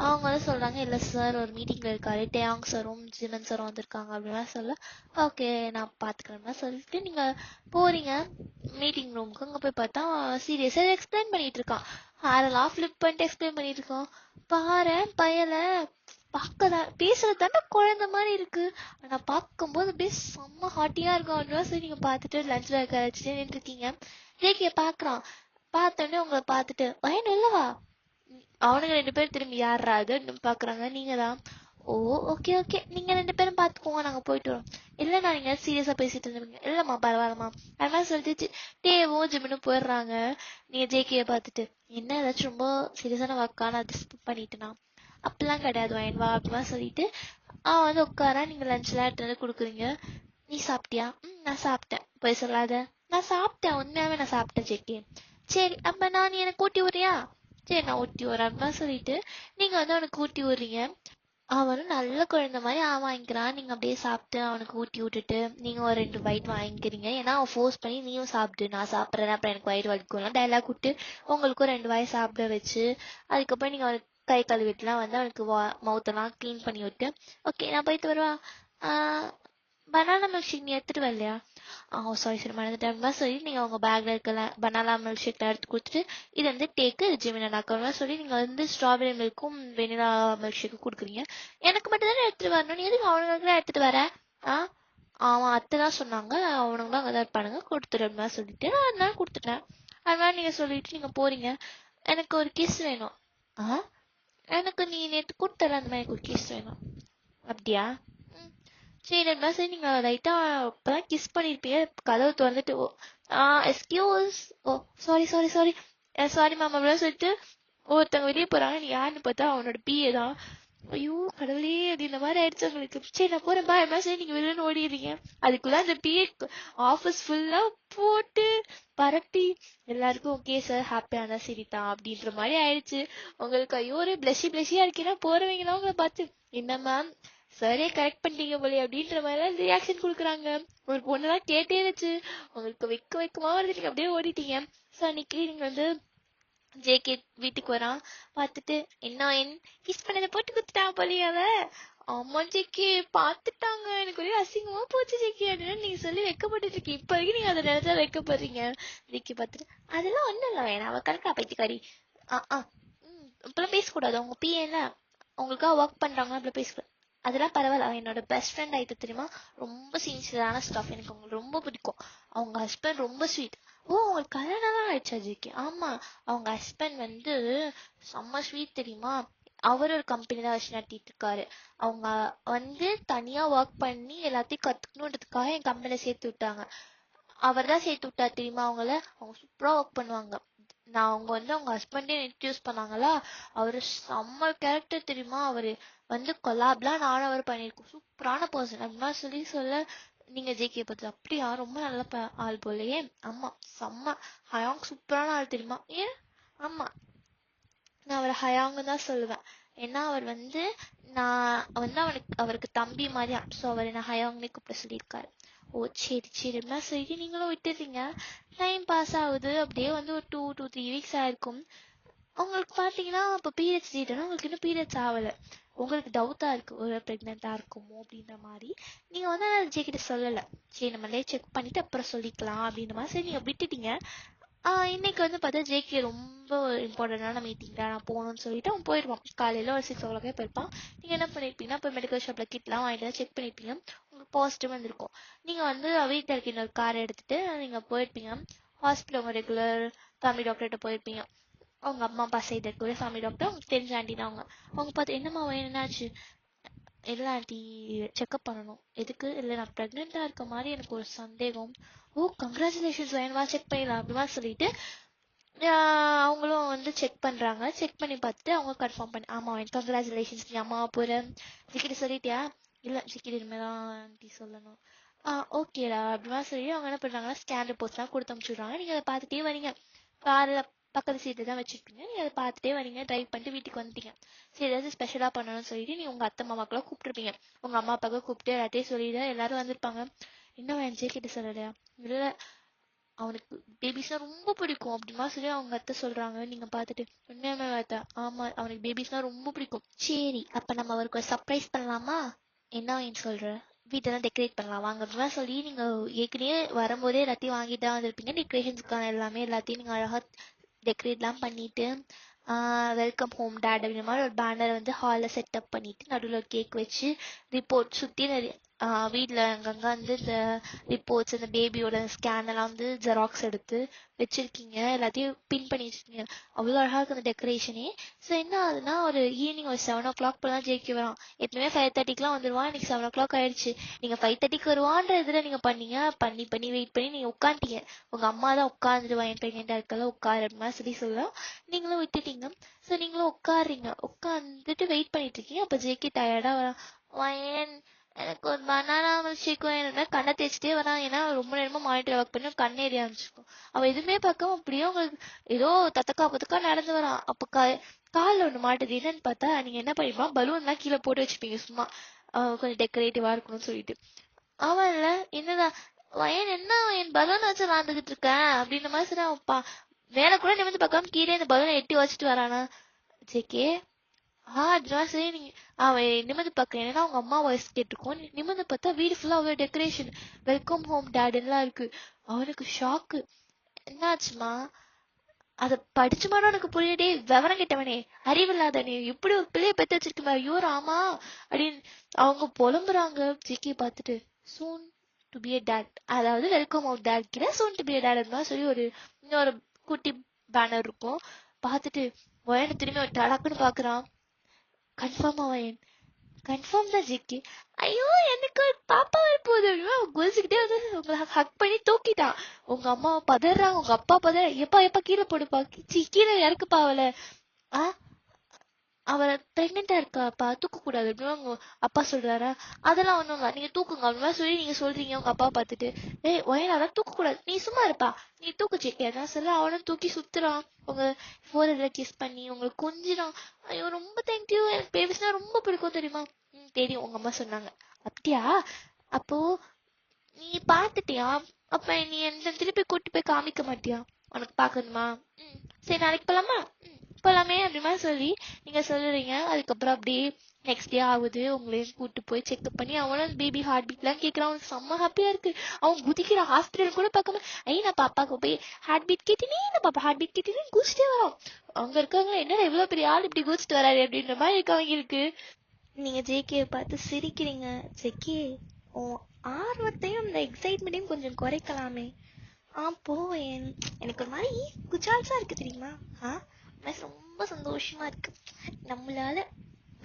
அவங்க வந்து சொல்றாங்க இல்ல சார் ஒரு மீட்டிங்ல இருக்காரு, டேயாங் சாரும் ஜிமன் சாரும் வந்திருக்காங்க அப்படின்னா சொல்ல ஓகே நான் பாத்துக்கிறேன் சொல்லிட்டு நீங்க போறீங்க மீட்டிங் ரூமுக்கு. அங்க போய் பார்த்தா சீரியஸா எக்ஸ்பிளைன் பண்ணிட்டு இருக்கான். ஹேரெல்லாம் ஃபிளிப் பண்ணிட்டு எக்ஸ்பிளைன் பண்ணிட்டு இருக்கான். பாரு பையல பார்க்கதான் பேசுறது தானே குழந்தை மாதிரி இருக்கு, ஆனா பார்க்கும்போது அப்படியே செம்ம ஹாட்டியா இருக்கும் அப்படின்னு சொல்லி நீங்க பார்த்துட்டு லஞ்ச் பேக் வச்சுட்டு நின்று இருக்கீங்க. ஜேகே பாக்குறான். பார்த்தோன்னே உங்களை பார்த்துட்டு வயன் இல்லவா, அவனுங்க 2 பேரும் திரும்பி யாரா அதுன்னு பாக்குறாங்க. நீங்க தான். ஓ ஓகே ஓகே, நீங்க 2 பேரும் பாத்துக்கோங்க, நாங்க போயிட்டு வரோம். இல்ல நீங்க சீரியஸா பேசிட்டு இருந்தீங்க. இல்லம்மா பரவாயில்லம்மா அதெல்லாம் சொல்லிட்டு டேவும் ஜிம்னு போயிடுறாங்க. நீங்க ஜேகேய பார்த்துட்டு என்ன ஏதாச்சும் ரொம்ப சீரியஸான ஒர்க்கா நான் டிஸ்டர்ப் பண்ணிட்டேனா, அப்படிலாம் கிடையாது வயன் வா அப்படிலாம் சொல்லிட்டு அவன் வந்து உட்காரா. நீங்க லஞ்ச்லாம் எடுத்து வந்து கொடுக்குறீங்க. நீ சாப்பிட்டியா? நான் சாப்பிட்டேன். போய் சொல்லாத. நான் சாப்பிட்டேன், உண்மையாவே நான் சாப்பிட்டேன் ஜேகே. சரி அப்ப நீ எனக்கு ஊட்டி விடுறியா? சரி நான் ஊட்டி வரேன் அப்படின்னு சொல்லிட்டு நீங்க வந்து அவனுக்கு ஊட்டி விடுறீங்க. அவனும் நல்ல குழந்தை மாதிரி வாங்கிக்கிறான். நீங்க அப்படியே சாப்பிட்டு அவனுக்கு ஊட்டி விட்டுட்டு நீங்க ஒரு 2 பைட் வாங்கிக்கிறீங்க. ஏன்னா அவன் ஃபோர்ஸ் பண்ணி நீயும் சாப்பிட்டு நான் சாப்பிட்றேன் அப்புறம் எனக்கு வயிறு வலிக்கும்லாம் டைலாக் விட்டு உங்களுக்கும் 2 வாய் சாப்பிட வச்சு அதுக்கப்புறம் நீங்க அவனுக்கு கை கழுவிட்டுலாம் வந்து அவனுக்கு மவுத்தெல்லாம் க்ளீன் பண்ணி விட்டு ஓகே நான் போயிட்டு வருவா. பனானா மில்க் ஷேக் நீ எடுத்துட்டு வரலையா? சாரி சாரி மறந்துட்டேன் சொல்லி நீங்க உங்க பேக்ல இருக்க பனானா மில்க் ஷேக் எடுத்து கொடுத்துட்டு இது வந்து டேக்கு ஜிமினாக்கா சொல்லி நீங்க வந்து ஸ்ட்ராபெரி மில்க்கும் வெனிலா மில்க் ஷேக்கும் கொடுக்குறீங்க. எனக்கு மட்டும் தானே எடுத்துட்டு வரணும், நீ எதுக்கு அவனுங்களுக்கு எடுத்துட்டு வர? அவன் அத்தை தான் சொன்னாங்க, அவனுங்க தான் அங்கதான் இருப்பானுங்க, கொடுத்துருமா சொல்லிட்டு நான் அதனால கொடுத்துட்டேன். அதனால நீங்க சொல்லிட்டு நீங்க போறீங்க. எனக்கு ஒரு கிஸ் வேணும். எனக்கு நீ நேற்று கொடுத்தல அந்த மாதிரி ஒரு கிஸ் வேணும். அப்படியா? சரி சரி நீங்க லைட்டா இப்பதான் கிஸ் பண்ணிருப்பீங்க, கதவு திறந்துட்டு excuse, oh sorry sorry sorry sorry ma'am அப்படிலாம் சொல்லிட்டு ஒருத்தவங்க வெளியே போறாங்க. நீ யாருன்னு பார்த்தா அவனோட பிஏ தான். ஐயோ கடவுளே அது இந்த மாதிரி ஆயிடுச்சு உங்களுக்கு. சரி நான் போறேன் பா என்ன சரி நீங்க வெளியே ஓடிடுறீங்க. அதுக்குள்ள அந்த பிஏ ஆஃபீஸ் ஃபுல்லா போட்டு பரட்டி எல்லாருக்கும் ஓகே சார் ஹாப்பியான சரிதான் அப்படின்ற மாதிரி ஆயிடுச்சு உங்களுக்கு. ஐயோ ஒரு பிளஷியா இருக்கீங்கன்னா போறவங்கலாம் உங்களை பார்த்து என்ன மேம் சரியா கரெக்ட் பண்ணிட்டீங்க போலே அப்படின்ற மாதிரிலாம் ரியாக்ஷன் கொடுக்குறாங்க. ஒரு பொண்ணுலாம் கேட்டே வச்சு உங்களுக்கு வைக்கமா வருது, நீங்க அப்படியே ஓடிட்டீங்க. ஸோ அன்னைக்கு நீங்க வந்து ஜேகே வீட்டுக்கு வரான். பார்த்துட்டு என்ன கிஸ் பண்ணதை போட்டு குத்துட்டான் போலியே அவ. ஆமா ஜேகே பார்த்துட்டாங்க, எனக்கு ஒரே அசிங்கமா போச்சு ஜேகே அப்படின்னு நீங்க சொல்லி வைக்கப்பட்டு இருக்கீங்க. இப்ப வரைக்கும் நீங்க அதை நினைச்சா வைக்கப்படுறீங்க. ஜேகே பார்த்துட்டு அதெல்லாம் ஒண்ணும் இல்லை வேணாம் அவ கணக்கா பைத்தியக்காரி. இப்பெல்லாம் பேசக்கூடாது, அவங்க பிஏல அவங்களுக்காக ஒர்க் பண்றாங்க அப்படி பேசக்கூடாது. அதெல்லாம் பரவாயில்ல, அவன் என்னோட பெஸ்ட் ஃப்ரெண்ட் ஆயிட்டு தெரியுமா, ரொம்ப சின்சியரான ஸ்டாஃப், எனக்கு அவங்களுக்கு ரொம்ப பிடிக்கும். அவங்க ஹஸ்பண்ட் ரொம்ப ஸ்வீட். ஓ அவங்களுக்கு கல்யாணம் தான் ஆயிடுச்சா ஜிக்கு? ஆமா அவங்க ஹஸ்பண்ட் வந்து செம்ம ஸ்வீட் தெரியுமா. அவர் ஒரு கம்பெனி தான் வச்சு நடத்திட்டு இருக்காரு. அவங்க வந்து தனியா ஒர்க் பண்ணி எல்லாத்தையும் கத்துக்கணுன்றதுக்காக என் கம்பெனில சேர்த்து விட்டாங்க. அவர் தான் சேர்த்து விட்டா தெரியுமா அவங்கள. அவங்க சூப்பரா ஒர்க் பண்ணுவாங்க. நான் அவங்க வந்து அவங்க ஹஸ்பண்டே இன்ட்ரடியூஸ் பண்ணாங்களா, அவரு செம்ம கேரக்டர் தெரியுமா. அவரு வந்து கொலாப்லாம் நானும் அவர் பண்ணிருக்கோம், சூப்பரான பர்சன் அப்படின்னா சொல்லி சொல்ல நீங்க ஜேகே பார்த்து அப்படியா ரொம்ப நல்ல ஆள் போலயே. ஆமா செம்ம ஹயாங் சூப்பரான ஆள் தெரியுமா. ஏன்? ஆமா நான் அவரை ஹயாங்கு தான் சொல்லுவேன். ஏன்னா அவர் வந்து நான் வந்து அவருக்கு தம்பி மாதிரியா, ஸோ அவர் என்ன ஹயாங்னே கூப்பிட சொல்லியிருக்காரு. ஓ சரி சரின்னா சரி நீங்களும் விட்டுறீங்க. டைம் பாஸ் ஆகுது அப்படியே வந்து ஒரு 2 to 3 weeks ஆயிருக்கும். உங்களுக்கு பார்த்தீங்கன்னா இப்போ பீரியட்ஸ் டேட்னா உங்களுக்கு இன்னும் பீரியட்ஸ் ஆகலை. உங்களுக்கு டவுட்டாக இருக்குது ஒரு ப்ரெக்னெண்ட்டாக இருக்குமோ அப்படின்ற மாதிரி. நீங்கள் வந்து ஜேகிட்ட சொல்லலை. சரி நம்மளே செக் பண்ணிவிட்டு அப்புறம் சொல்லிக்கலாம் அப்படின்ற மாதிரி சரி நீங்கள் விட்டுட்டீங்க. இன்னைக்கு வந்து பார்த்தா ஜேகே ரொம்ப இம்பார்ட்டண்டான மீட்டிங் தான், நான் போகணும்னு சொல்லிட்டு அவன் போயிடுவான். காலையில் ஒரு 6 o'clock போயிருப்பான். நீங்கள் என்ன பண்ணியிருப்பீங்கன்னா இப்போ மெடிக்கல் ஷாப்பில் கிட்லாம் வாங்கிட்டு செக் பண்ணியிருப்பீங்க, உங்களுக்கு பாசிட்டிவ் வந்திருக்கும். நீங்கள் வந்து வீட்டில் இருக்க இன்னொரு காரை எடுத்துகிட்டு நீங்கள் போயிருப்பீங்க ஹாஸ்பிட்டல். உங்கள் ரெகுலர் ஃபேமிலி டாக்டர்கிட்ட போயிருப்பீங்க. அவங்க அம்மா அப்பா சைடு இருக்க ஃபேமிலி டாக்டர், அவங்க தெரிஞ்ச ஆண்டி தான். அவங்க பார்த்து என்னம்மா என்னாச்சு? இல்லை ஆண்டி செக்அப் பண்ணணும். எதுக்கு? இல்லை நான் ப்ரெக்னெண்ட்டாக இருக்க மாதிரி எனக்கு ஒரு சந்தேகம். ஓ கங்க்ராச்சுலேஷன்ஸ் வேணுமா செக் பண்ணிடலாம் அப்படிமா சொல்லிட்டு அவங்களும் வந்து செக் பண்ணுறாங்க. செக் பண்ணி பார்த்துட்டு அவங்க கன்ஃபார்ம் பண்ணி ஆமாம் கங்க்ராச்சுலேஷன்ஸ் நீ அம்மாவை போகிற ஜிக்கிட்ட சொல்லிட்டியா? இல்லை ஜிக்கிட்ட இனிமேல் தான் ஆண்டி சொல்லணும். ஓகேடா அப்படிமா சொல்லி அவங்க என்ன பண்ணுறாங்கன்னா ஸ்கேன் ரிப்போர்ட்ஸ்லாம் கொடுத்து அனுப்பிச்சுடுறாங்க. நீங்கள் அதை பார்த்துட்டே வரீங்க. காரில் பக்கத்து சீட்டு தான் வச்சுருப்பீங்க. நீங்கள் அதை பார்த்துட்டே வரீங்க, ட்ரைவ் பண்ணிட்டு வீட்டுக்கு வந்துட்டீங்க. சரி ஏதாச்சும் ஸ்பெஷலாக பண்ணணும்னு சொல்லிட்டு நீங்கள் உங்கள் அத்தை மாமாக்கெல்லாம் கூப்பிட்ருப்பீங்க. உங்கள் அம்மா அப்பாவுக்கு கூப்பிட்டு எல்லாத்தையும் சொல்லிட்டு எல்லாரும் வந்திருப்பாங்க. இன்னும் என் கிட்ட சொல்லலையா? இல்லை அவனுக்கு பேபிஸ்னால் ரொம்ப பிடிக்கும் அப்படிமா சொல்லி அவங்க அத்தை சொல்கிறாங்க. நீங்கள் பார்த்துட்டு உண்மையாமே பார்த்தா ஆமாம் அவனுக்கு பேபிஸ்னால் ரொம்ப பிடிக்கும். சரி அப்போ நம்ம அவருக்கு ஒரு சர்ப்ரைஸ் பண்ணலாமா? என்ன ஏன் சொல்கிற? வீட்டெல்லாம் டெக்கரேட் பண்ணலாம் வாங்க அப்படிலாம் சொல்லி நீங்கள் ஏற்கனவே வரும்போதே எல்லாத்தையும் வாங்கிட்டு தான் வந்திருப்பீங்க. டெக்கரேஷன்ஸ்க்கான எல்லாமே எல்லாத்தையும் நீங்கள் அழகாக டெக்கரேட்லாம் பண்ணிவிட்டு வெல்கம் ஹோம் டேட் அப்படின்ற மாதிரி ஒரு பேனர் வந்து ஹாலில் செட்டப் பண்ணிட்டு நடுவில் ஒரு கேக் வச்சு ரிப்போர்ட் சுற்றி வீட்டில் அங்கங்கே வந்து இந்த ரிப்போர்ட்ஸ் இந்த பேபியோட ஸ்கேன் எல்லாம் வந்து ஜெராக்ஸ் எடுத்து வச்சிருக்கீங்க, எல்லாத்தையும் பின் பண்ணி வச்சிருக்கீங்க. அவ்வளோ அழகாக இருக்கு அந்த டெக்கரேஷனே. ஸோ என்ன ஆகுதுன்னா ஒரு ஈவினிங் ஒரு 7 o'clock போலாம் ஜேகே வரான். எப்பவுமே 5:30க்குலாம் வந்துடுவான். இன்னைக்கு 7 o'clock ஆயிடுச்சு. நீங்கள் 5:30க்கு வருவான்ற இதில் நீங்கள் பண்ணீங்க, பண்ணி வெயிட் பண்ணி நீங்கள் உட்காந்துட்டீங்க. உங்கள் அம்மா தான் உட்காந்துடுவான், என் ப்ரெக்னெண்ட்டாக இருக்கலாம் உட்காரு அப்படின்னா சொல்லலாம். நீங்களும் விட்டுட்டீங்க. ஸோ நீங்களும் உட்காடுறீங்க, உட்காந்துட்டு வெயிட் பண்ணிட்டு இருக்கீங்க. அப்போ ஜேகே டயர்டாக வரான். வயன் எனக்கு ஒரு பனானா மில்க் வேணும்னா கண்ணை தேய்ச்சிட்டே வரான். ஏன்னா ரொம்ப நேரமா மானிட்டர் ஒர்க் பண்ணி கண்ணே எரிய ஆரம்பிச்சிருக்கும். அவன் எதுவுமே பார்க்காம அப்படியே உங்களுக்கு ஏதோ தத்தக்கா நடந்து வரான். அப்போ காலில் ஒன்று மாட்டுது. என்னன்னு பார்த்தா நீங்க என்ன பண்ணிருப்பான், பலூன்லாம் கீழே போட்டு வச்சுப்பீங்க சும்மா கொஞ்சம் டெக்கரேட்டிவா இருக்கணும்னு சொல்லிட்டு. அவன் இல்ல என்னடா வயன் என்ன என் பலூன் வச்சு விளாண்டுகிட்டு இருக்கேன் அப்படின்ற மாதிரி சரி அவன்ப்பா மேல கூட நிமிந்து பார்க்காம கீழே இந்த பலூனை எட்டி வச்சுட்டு வரானா. ஜேகே சரி நீங்க அவன் நிமிந்து பார்க்க, ஏன்னா அவங்க அம்மா வாய்ஸ் கேட்டிருக்கோம். நிமிந்து பார்த்தா வீடு ஃபுல்லா அவ்வளோ டெக்கரேஷன், வெல்கம் ஹோம் டேட் எல்லாம் இருக்கு. அவனுக்கு ஷாக்கு. என்னாச்சுமா, அத படிச்சுமானு உனக்கு புரியடே விவரம் கிட்டவனே, அறிவில்லாதனே, இப்படி ஒரு பிள்ளைய பெற்று வச்சிருக்குமா, ஐயோ ராமா அப்படின்னு அவங்க புலம்புறாங்க. ஜிக்கி பார்த்துட்டு soon to be a dad, அதாவது வெல்கம் ஹோம் டேட் கிட்ட soon to be a dad இருந்தா சொல்லி ஒரு இன்னொரு குட்டி பேனர் இருக்கும். பார்த்துட்டு வயனை திரும்பி ஒரு டடக்குன்னு பாக்குறான். கன்ஃபார்மா வயன், கன்ஃபார்ம் தான் ஜிக்கி. ஐயோ எனக்கு ஒரு பாப்பா வரப்போகுது குதிச்சுக்கிட்டே வந்து உங்களை ஹக் பண்ணி தூக்கிட்டான். உங்க அம்மா பதறாங்க, உங்க அப்பா பதற, எப்பா கீழே போடுப்பா, கீழே இறக்குப்பா அவளை. அவ பிரெக்னெண்டா இருக்காப்பா, தூக்க கூடாது அப்படின்னு அவங்க அப்பா சொல்றாரா. அதெல்லாம் ஒண்ணும் இல்ல, நீங்க தூக்குங்க அப்படின்னு சொல்லி நீங்க சொல்றீங்க உங்க அப்பா பார்த்துட்டு. ஒயனாதான் தூக்க கூடாது, நீ சும்மா இருப்பா, நீ தூக்கு ஜேகே சொல்ல. அவனும் தூக்கி சுத்துறான். உங்க ஃபோர்ஹெட்ல கிஸ் பண்ணி உங்களுக்கு கொஞ்சிறான். ஐயோ ரொம்ப தேங்க்யூ, எனக்கு பேபிஸ்னா ரொம்ப பிடிக்கும் தெரியுமா. தெரியும் உங்க அம்மா சொன்னாங்க. அப்படியா, அப்போ நீ பாத்துட்டியா, அப்ப நீ என்ன திருப்பி கூட்டி போய் காமிக்க மாட்டியா, உனக்கு பாக்கணுமா. சரி நாளைக்கு போலாமா, போலாமே அப்படி மாதிரி சொல்லி நீங்க சொல்லுறீங்க. அதுக்கப்புறம் அப்படியே நெக்ஸ்ட் டே ஆகுது, உங்களையும் கூட்டு போய் செக்அப் பண்ணி அவனும் பேபி ஹார்ட் பீட் எல்லாம் கேட்கறான். அவனுக்கு செம்ம ஹாப்பியா இருக்கு. அவன் குதிக்கிறான். ஹாஸ்பிட்டல் கூட பார்க்காம நான் பாப்பாக்கு போய் ஹார்ட் பீட் கேட்டினே, நான் பாப்பா ஹார்ட் பீட் கேட்டினே குதிச்சிட்டே வரான். அங்க இருக்காங்க, என்னடா இவ்வளவு பெரிய ஆள் இப்படி குதிச்சிட்டு வராரு அப்படின்ற மாதிரி இருக்கவங்க இருக்கு. நீங்க ஜேகே பார்த்து சிரிக்கிறீங்க. ஜேகே உன் ஆர்வத்தையும் இந்த எக்ஸைட்மெண்ட்டையும் கொஞ்சம் குறைக்கலாமே. போவேன், எனக்கு ஒரு மாதிரி குஜால்ஸா இருக்கு தெரியுமா. ரொம்ப சந்தோஷமா இருக்கு. நம்மளால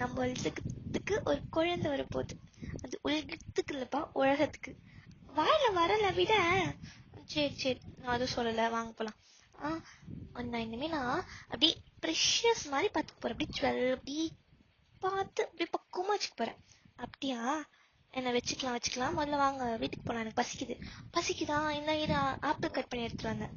நம்ம உலகத்துக்கு ஒரு குழந்தை வரப்போகுது. அது உலகத்துக்கு இல்லப்பா, உலகத்துக்கு. வாயில வரல விட. சரி நான் அதுவும் சொல்லல, வாங்க போலாம். நான் இனிமே நான் அப்படியே ப்ரெஷியஸ் மாதிரி பார்த்துக்க போறேன். அப்படி ஜுவல் அப்படி பார்த்து அப்படி பக்குவமா வச்சுக்க போறேன். அப்படியா, என்ன வச்சுக்கலாம். முதல்ல வாங்க வீட்டுக்கு போலாம், எனக்கு பசிக்குதா. இந்த ஆப்பிள் கட் பண்ணி எடுத்துட்டு வந்தேன்.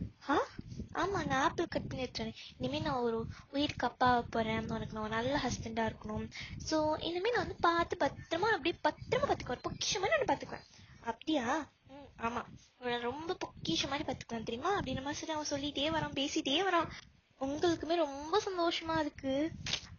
ஆமா நான் ஆப்பிள் கட் பண்ணி எடுத்துட்டு வந்தேன். இனிமே நான் ஒரு உயிருக்கு அப்பா போறேன், உனக்கு நான் ஒரு நல்ல ஹஸ்பண்டா இருக்கணும். ஸோ இனிமே நான் வந்து பார்த்து பத்திரமா அப்படியே பத்திரமா பார்த்துக்குவேன், பொக்கிஷமா நான் பார்த்துக்குவேன். அப்படியா, ஆமா ரொம்ப பொக்கிஷ மாதிரி பார்த்துக்குவேன் தெரியுமா அப்படின்ற மாதிரி அவன் சொல்லிட்டே வரான், பேசிட்டே வரான். உங்களுக்குமே ரொம்ப சந்தோஷமா இருக்கு.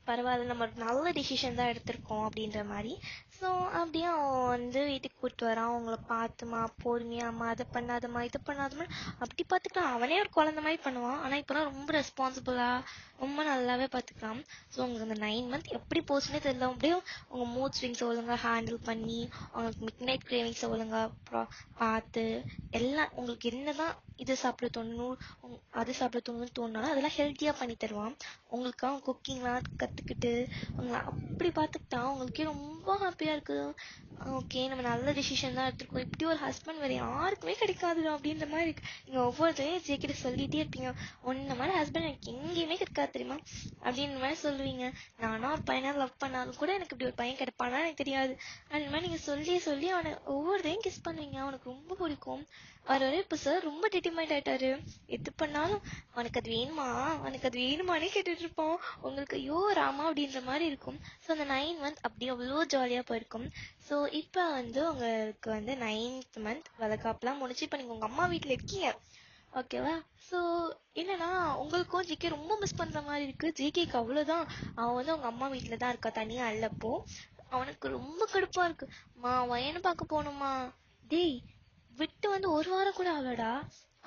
பரவாயில்ல, நம்ம நல்ல டிசிஷன் தான் எடுத்திருக்கோம் அப்படின்ற மாதிரி. ஸோ அப்படியே அவன் வந்து வீட்டுக்கு கூப்பிட்டு வரான். அவங்கள பார்த்துமா பொறுமையாம்மா, அதை பண்ணாதம்மா இது பண்ணாதம்மா அப்படி பார்த்துக்கலாம். அவனே ஒரு குழந்தை மாதிரி பண்ணுவான். ஆனால் இப்போலாம் ரொம்ப ரெஸ்பான்சிபிளாக ரொம்ப நல்லாவே பார்த்துக்கலாம். ஸோ உங்களுக்கு அந்த 9 month எப்படி போச்சுன்னே தெரியல. அப்படியே உங்கள் மூட் ஸ்விங்ஸை ஒழுங்காக ஹேண்டில் பண்ணி, அவங்களுக்கு மிட் நைட் கிரேவிங்ஸை ஒழுங்காக பார்த்து, எல்லாம் உங்களுக்கு என்னதான் இது சாப்பிட தோணணும் அது சாப்பிட தோணுனாலும் அதெல்லாம் ஹெல்த்தியாக பண்ணி தருவான். உங்களுக்கு அவன் குக்கிங்லாம் கற்றுக்கிட்டு உங்களை அப்படி பார்த்துக்கிட்டான். உங்களுக்கே ரொம்ப ஹாப்பியாக இருக்குது. ஓகே நம்ம நல்ல டிசிஷன் தான் எடுத்துருக்கோம். இப்படி ஒரு ஹஸ்பண்ட் வேறு யாருக்குமே கிடைக்காது அப்படின்ற மாதிரி இருக்கு. நீங்கள் ஒவ்வொருத்தரையும் ஜேக்கிட்ட சொல்லிகிட்டே இருப்பீங்க, ஒன்றை மாதிரி ஹஸ்பண்ட் எனக்கு எங்கேயுமே கிடைக்காது தெரியுமா அப்படின்ற மாதிரி சொல்லுவீங்க. நானும் ஒரு பையனை லவ் பண்ணாலும் கூட எனக்கு இப்படி ஒரு பையன் கிடைப்பானா எனக்கு தெரியாது அந்த மாதிரி நீங்கள் சொல்லி அவனை ஒவ்வொருத்தையும் கிஸ் பண்ணுவீங்க. அவனுக்கு ரொம்ப பிடிக்கும். வர இப்போ சார் ரொம்ப டிட்டிமைட் ஆயிட்டாரு. எது பண்ணாலும் அவனுக்கு அது வேணுமானே கேட்டுட்டு இருப்போம். உங்களுக்கு ஐயோ ராமா அப்படின்ற மாதிரி இருக்கும். ஸோ அந்த 9 month அப்படியே அவ்வளோ ஜாலியாக போயிருக்கும். ஸோ இப்போ வந்து உங்களுக்கு வந்து 9th month வளர்க்காப்புலாம் முடிச்சு இப்போ நீங்கள் உங்கள் அம்மா வீட்டில் இருக்கீங்க, ஓகேவா. ஸோ என்னன்னா உங்களுக்கும் ஜிகே ரொம்ப மிஸ் பண்ணுற மாதிரி இருக்கு. ஜிகேக்கு அவ்வளோதான், அவன் வந்து அவங்க அம்மா வீட்டில் தான் இருக்கா, தனியாக அல்லப்போ. அவனுக்கு ரொம்ப கடுப்பாக இருக்கு. வயனை பார்க்க போகணுமா. டேய் விட்டு வந்து 1 வாரம் கூட ஆகலடா.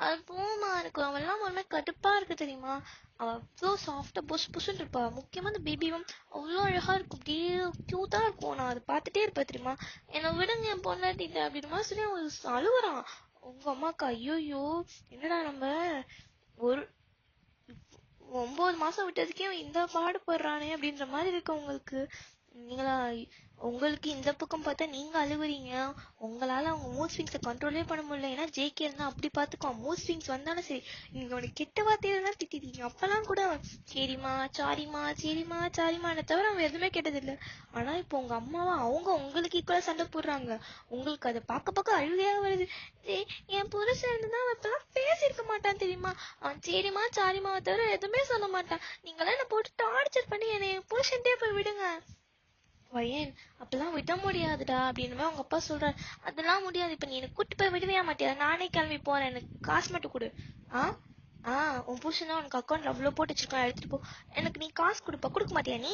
அது போமா எனக்கு அவெல்லாம் ஒரு மாதிரி கடுப்பா இருக்கு தெரியுமா. அவ அவ்வளோ சாஃப்டா புஷுன்னு இருப்பா. முக்கியமா அந்த பேபியும் அவ்வளோ அழகா இருக்கும், அப்படியே கியூட்டா இருக்கும். நான் அதை பார்த்துட்டே இருப்பேன் தெரியுமா. என்னை விடுங்க என் பொண்டாட்டிட்ட அப்படின்ற சொல்லி அவன் அழுகுறான். உங்க அம்மாக்கா ஐயோயோ என்னடா நம்ம ஒரு 9 மாசம் விட்டதுக்கே அவன் இந்த பாடுபடுறானே அப்படின்ற மாதிரி இருக்கு உங்களுக்கு. நீங்களா உங்களுக்கு இந்த பக்கம் பார்த்தா நீங்க அழுகுறீங்க, உங்களால அவங்க மூட் ஸ்விங்ஸை கண்ட்ரோலே பண்ண முடியல. ஏன்னா ஜேகே இருந்தா அப்படி பாத்துக்கோ, மூட் ஸ்விங்ஸ் வந்தாலும் சரி நீங்க உனக்கு கெட்ட வார்த்தையில தான் திட்டிட்டீங்க. அப்பெல்லாம் கூட அவன் சரிம்மா சாரிம்மா சரிம்மா சாரிம்மான்னு தவிர அவன் எதுவுமே கேட்டது இல்லை. ஆனா இப்போ உங்க அம்மாவா அவங்க உங்களுக்கு ஈக்குவலா சண்டை போடுறாங்க. உங்களுக்கு அதை பார்க்க அழுகையா வருது. என் புருஷன் இருந்துதான் அவன் இப்பெல்லாம் பேசியிருக்க மாட்டான் தெரியுமா. அவன் சரிம்மா சாரிம்மாவை தவிர எதுவுமே சொல்ல மாட்டான். நீங்களாம் என்ன போட்டு டார்ச்சர் பண்ணி என்னை புருஷன்ட்டே போய் விடுங்க. வயன் அப்பெல்லாம் விட முடியாதுடா அப்படின்னு அவங்க அப்பா சொல்றாரு. அதெல்லாம் முடியாது, இப்ப நீ எனக்கு கூட்டு போய் விடுவியா மாட்டியா, நானே கிளம்பி போறேன், எனக்கு காசு மட்டும் கொடு. உன் புருஷன் தான் உனக்கு அக்கௌண்ட்ல அவ்வளவு போட்டு வச்சிருக்கான், எடுத்துட்டு போ. எனக்கு நீ காசு கொடுப்பா, கொடுக்க மாட்டியா நீ.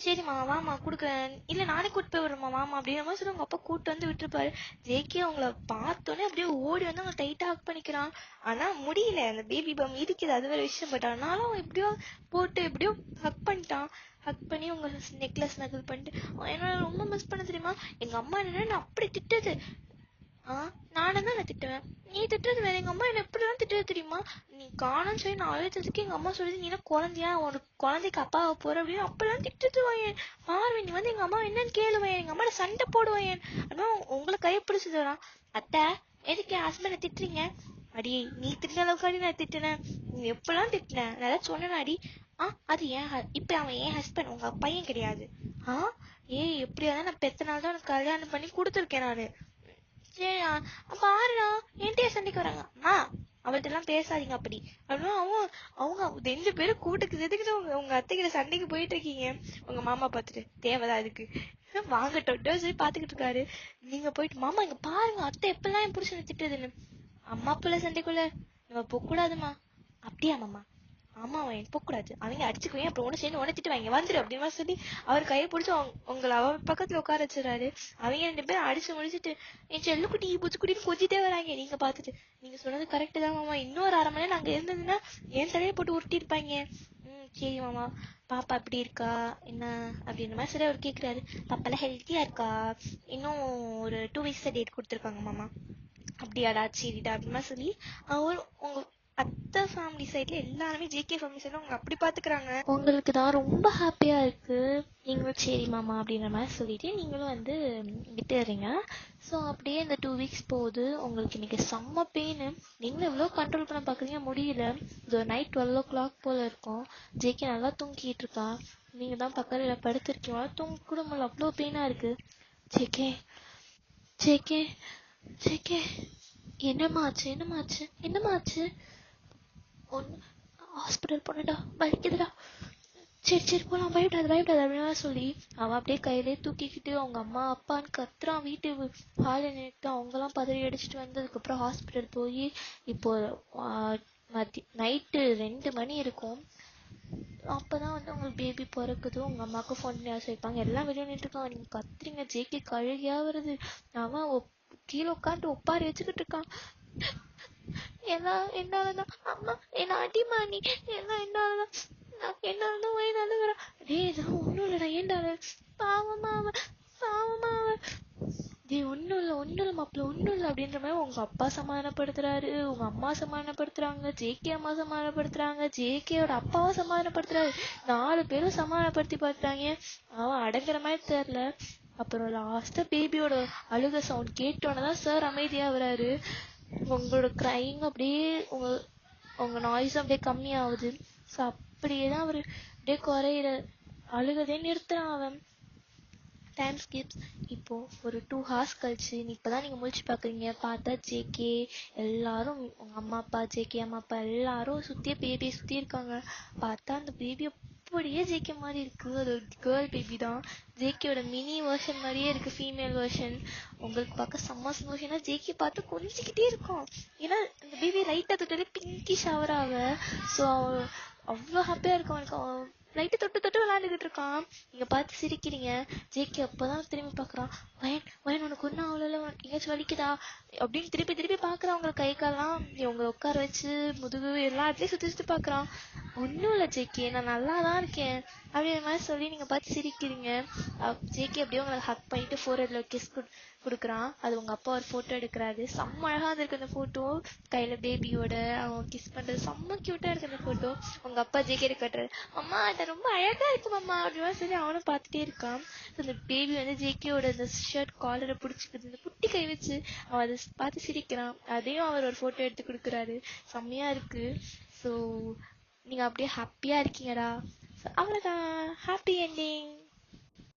சரிம்மா வாமா கொடுக்குறேன், இல்ல நானே கூட்டு போய் விடுறேம்மா வாமா அப்படின்ற மாதிரி சொல்லி அவங்க அப்பா கூட்டு வந்து விட்டுருப்பாரு. ஜேகே அவங்கள பார்த்தோன்னே அப்படியே ஓடி வந்து அவங்க டைட்டா ஹக் பண்ணிக்கிறான். ஆனா முடியல, அந்த பேபி பம் இருக்குது அது வேற விஷயம். பட் ஆனாலும் அவன் எப்படியோ போட்டு எப்படியோ ஹக் பண்ணிட்டான். ஹக் பண்ணி உங்க நெக்லஸ் நகல் பண்ணிட்டு என்ன ரொம்ப மிஸ் பண்ண தெரியுமா. எங்க அம்மா என்ன நான் அப்படி திட்டது. நானும் தான் நான் திட்டுவேன், நீ திட்டுறது வேற. எங்க அம்மா என்ன எப்படிலாம் திட்டுறது தெரியுமா. நீ காணும்னு சொல்லி நான் அழுத்ததுக்கு எங்க அம்மா சொல்லுது, நீ என்ன குழந்தையா, ஒரு குழந்தைக்கு அப்பாவை போற அப்படின்னு அப்பெல்லாம் திட்டுது வாயன். மாறுவேன் நீ வந்து எங்க அம்மா என்னன்னு கேளுவேன், எங்க அம்மா சண்டை போடுவேன். ஆனா உங்களை கையை பிடிச்சதுடா. அத்தை எதுக்கு என் ஹஸ்பண்டை திட்டுறீங்க. அடி நீ திட்டின அளவுக்கு நான் திட்டினேன், நீ எப்பெல்லாம் திட்டினேன் நல்லா சொன்னேன் அடி. அது இப்ப அவன் என் ஹஸ்பண்ட், உங்க பையன் கிடையாது. எப்படியாதான் நான் பெத்த நாள் தான் உனக்கு கல்யாணம் பண்ணி கொடுத்துருக்கேன் நானு. சரி பாருடா என்கிட்டயே சண்டைக்கு வராங்க. அவள்கிட்ட எல்லாம் பேசாதீங்க அப்படி அப்படின்னா அவங்க 2 பேரும் கூட்டுக்கு எதுக்குன்னு உங்க அத்தைக்கிட்ட சண்டைக்கு போயிட்டு இருக்கீங்க. உங்க மாமா பார்த்துட்டு தேவைதான் அதுக்கு வாங்கட்டும் சொல்லி பாத்துக்கிட்டு இருக்காரு. நீங்க போயிட்டு மாமா இங்க பாருங்க அத்தை எப்பெல்லாம் என் புருஷனை திட்டுதுன்னு. அம்மா பிள்ளை சண்டைக்குள்ள நம்ம போக கூடாதுமா. அப்படியா மாமா. ஆமா அவன் போக கூடாது, அவங்க அடிச்சுக்குவேன் அப்புறம் ஒண்ணு சேர்ந்து உடனே திட்டு வாங்க வந்துரு அப்படின்னு சொல்லி அவர் கையை பிடிச்சி உங்களை அவ பக்கத்துல உட்கார வச்சுறாரு. அவங்க 2 பேரும் அடிச்சு முடிச்சுட்டு என் செல்லுக்குட்டி புச்சுக்குட்டின்னு கொஞ்சிட்டே வராங்க. நீங்க பாத்துட்டு நீங்க சொன்னது கரெக்ட் தான் மாமா, இன்னொரு 1/2 மணி நேரம் நாங்க இருந்ததுன்னா என் தலையை போட்டு உருட்டி இருப்பாங்க. சரி மாமா பாப்பா எப்படி இருக்கா என்ன அப்படின்ற மாதிரி சரி அவர் கேக்குறாரு. பாப்பாலாம் ஹெல்த்தியா இருக்கா, இன்னும் ஒரு 2 weeks டேட் கொடுத்துருக்காங்க மாமா. அப்படியாடா சரிடா அப்படின்னா சொல்லி அவர் உங்க அத்தை ஃபேமிலி சைட்ல எல்லாருமே ஜேகே ஃபேமிலி சைட்ல அவங்க அப்படி பாத்துக்கிறாங்க. உங்களுக்கு தான் ரொம்ப ஹாப்பியா இருக்கு. நீங்களும் சரி மாமா அப்படின்ற மாதிரி சொல்லிட்டு நீங்களும் வந்து விட்டுறீங்க. ஸோ அப்படியே இந்த 2 weeks போகுது. உங்களுக்கு இன்னைக்கு செம்ம பெயின், நீங்களும் எவ்வளோ கண்ட்ரோல் பண்ண பாக்குறீங்க முடியல. இது நைட் 12 o'clock போல இருக்கும். ஜேகே நல்லா தூங்கிட்டு இருக்கா, நீங்க தான் பக்கத்துல படுத்திருக்கீங்க, தூங்க கூட முடியல, அவ்வளோ பெயினா இருக்கு. ஜேகே ஜேகே ஜேகே என்னமாச்சு ஒன்னு ஹாஸ்பிட்டல் போனடா வலிக்குதுடா. சரி போலாம், பயப்படாது அப்படின்னு சொல்லி அவன் அப்படியே கையிலே தூக்கிக்கிட்டு அவங்க அம்மா அப்பான்னு கத்துறான். வீட்டு ஹாலில் நின்றுட்டு அவங்கெல்லாம் பதறி அடிச்சுட்டு வந்ததுக்கப்புறம் ஹாஸ்பிட்டல் போய் இப்போ நைட்டு 2 மணி இருக்கும். அப்பதான் வந்து உங்களுக்கு பேபி பிறக்குது. உங்க அம்மாவுக்கு ஃபோன் பண்ணி ஆசைப்பாங்க, எல்லாம் வெளியே நின்றுருக்கான். நீங்க கத்துறீங்க, ஜேகே கழுகியா வருது. அவன் கீழே உட்காந்து ஒப்பாரி வச்சுக்கிட்டு இருக்கான். என்னாலதான் அம்மா என்ன அடிமா நீ, என்னாலதான் வயிறு அழுகுறான். இதெல்லாம் ஒண்ணும் இல்லடா, ஏண்டால பாவமா ஒண்ணும் இல்ல மாப்பிள்ள ஒண்ணும் இல்ல அப்படின்ற மாதிரி உங்க அப்பா சமாதானப்படுத்துறாரு, உங்க அம்மா சமாதானப்படுத்துறாங்க, ஜேகே அம்மா சமாதானப்படுத்துறாங்க, ஜேகேயோட அப்பாவும் சமாதானப்படுத்துறாரு. 4 பேரும் சமாதானப்படுத்தி பார்த்துட்டாங்க. அவன் அடங்குற மாதிரி தெரியல. அப்புறம் லாஸ்டா பேபியோட அழுக சவுண்ட் கேட்டோன்னதான் சார் அமைதியா வராரு. உங்களோட கிரைங் அப்படியே உங்க நாய்ஸ் அப்படியே கம்மி ஆகுது. ஸோ அப்படியேதான் அவரு அப்படியே குறையிற அழுகதே நிறுத்துறான் அவன். Time Schiff's. இப்போ ஒரு 2 hours கழிச்சு இப்பதான் நீங்க முழிச்சு பாக்குறீங்க. பார்த்தா ஜேகே எல்லாரும் உங்க அம்மா அப்பா ஜேகே அம்மா அப்பா எல்லாரும் பேபியை சுத்தி இருக்காங்க. பார்த்தா அந்த பேபி அப்படியே ஜேகே மாதிரி இருக்கு. அது ஒரு கேர்ள் பேபி தான், ஜேகேயோட மினி வெர்ஷன் மாதிரியே இருக்கு, ஃபீமேல் வெர்ஷன். உங்களுக்கு பார்க்க செம்ம சந்தோஷம். ஜேகே பார்த்து கொஞ்சிக்கிட்டே இருக்கும். ஏன்னா அந்த பேபி ரைட்டா தொட்டாலே பிங்கி ஷவர் ஆக. ஸோ அவ்வளோ ஹாப்பியா இருக்கும் அவனுக்கு. லைட்டு தொட்டு தொட்டு விளையாண்டுக்கிட்டு இருக்கான். நீங்க பார்த்து சிரிக்கிறீங்க. ஜேகே அப்பதான் திரும்பி பாக்குறான். வயன் வயன் உனக்கு ஒன்னும் அவ்வளோ எங்கேயாச்சும் வலிக்குதா அப்படின்னு திருப்பி திருப்பி பாக்குறான். உங்களை கை காலாம் உங்களை உட்கார வச்சு முதுகு எல்லாத்தையும் சுத்தி சுத்தி பாக்குறான். ஒன்னும் இல்ல ஜேகே, நான் நல்லாதான் இருக்கேன் அப்படின்ற மாதிரி சொல்லி நீங்க பார்த்து சிரிக்கிறீங்க. ஜேகே அப்படியே உங்களை ஹக் பண்ணிட்டு ஃபோர்ஹெட்ல கிஸ் கொடுக்குறான். அது உங்க அப்பா ஒரு போட்டோ எடுக்கிறாரு. செம்ம அழகா இருக்கு அந்த போட்டோ. கையில பேபியோட அவன் கிஸ் பண்றது செம்ம கியூட்டா இருக்கு அந்த போட்டோ. உங்க அப்பா ஜேகே கட்டுறாரு. அம்மா அது ரொம்ப அழகா இருக்கு மாமா அப்படின்னு சொல்லி அவனும் பார்த்துட்டே இருக்கான். அந்த பேபி வந்து ஜேகேயோட அந்த ஷர்ட் காலரை பிடிச்சிக்குது. இந்த குட்டி கை வச்சு அவன் அதை பார்த்து சிரிக்கிறான். அதையும் அவர் ஒரு போட்டோ எடுத்து கொடுக்குறாரு. செம்மையா இருக்கு. ஸோ நீங்க அப்படியே ஹாப்பியா இருக்கீங்கடா. அவ்வளவுதான், ஹாப்பி என்டிங்.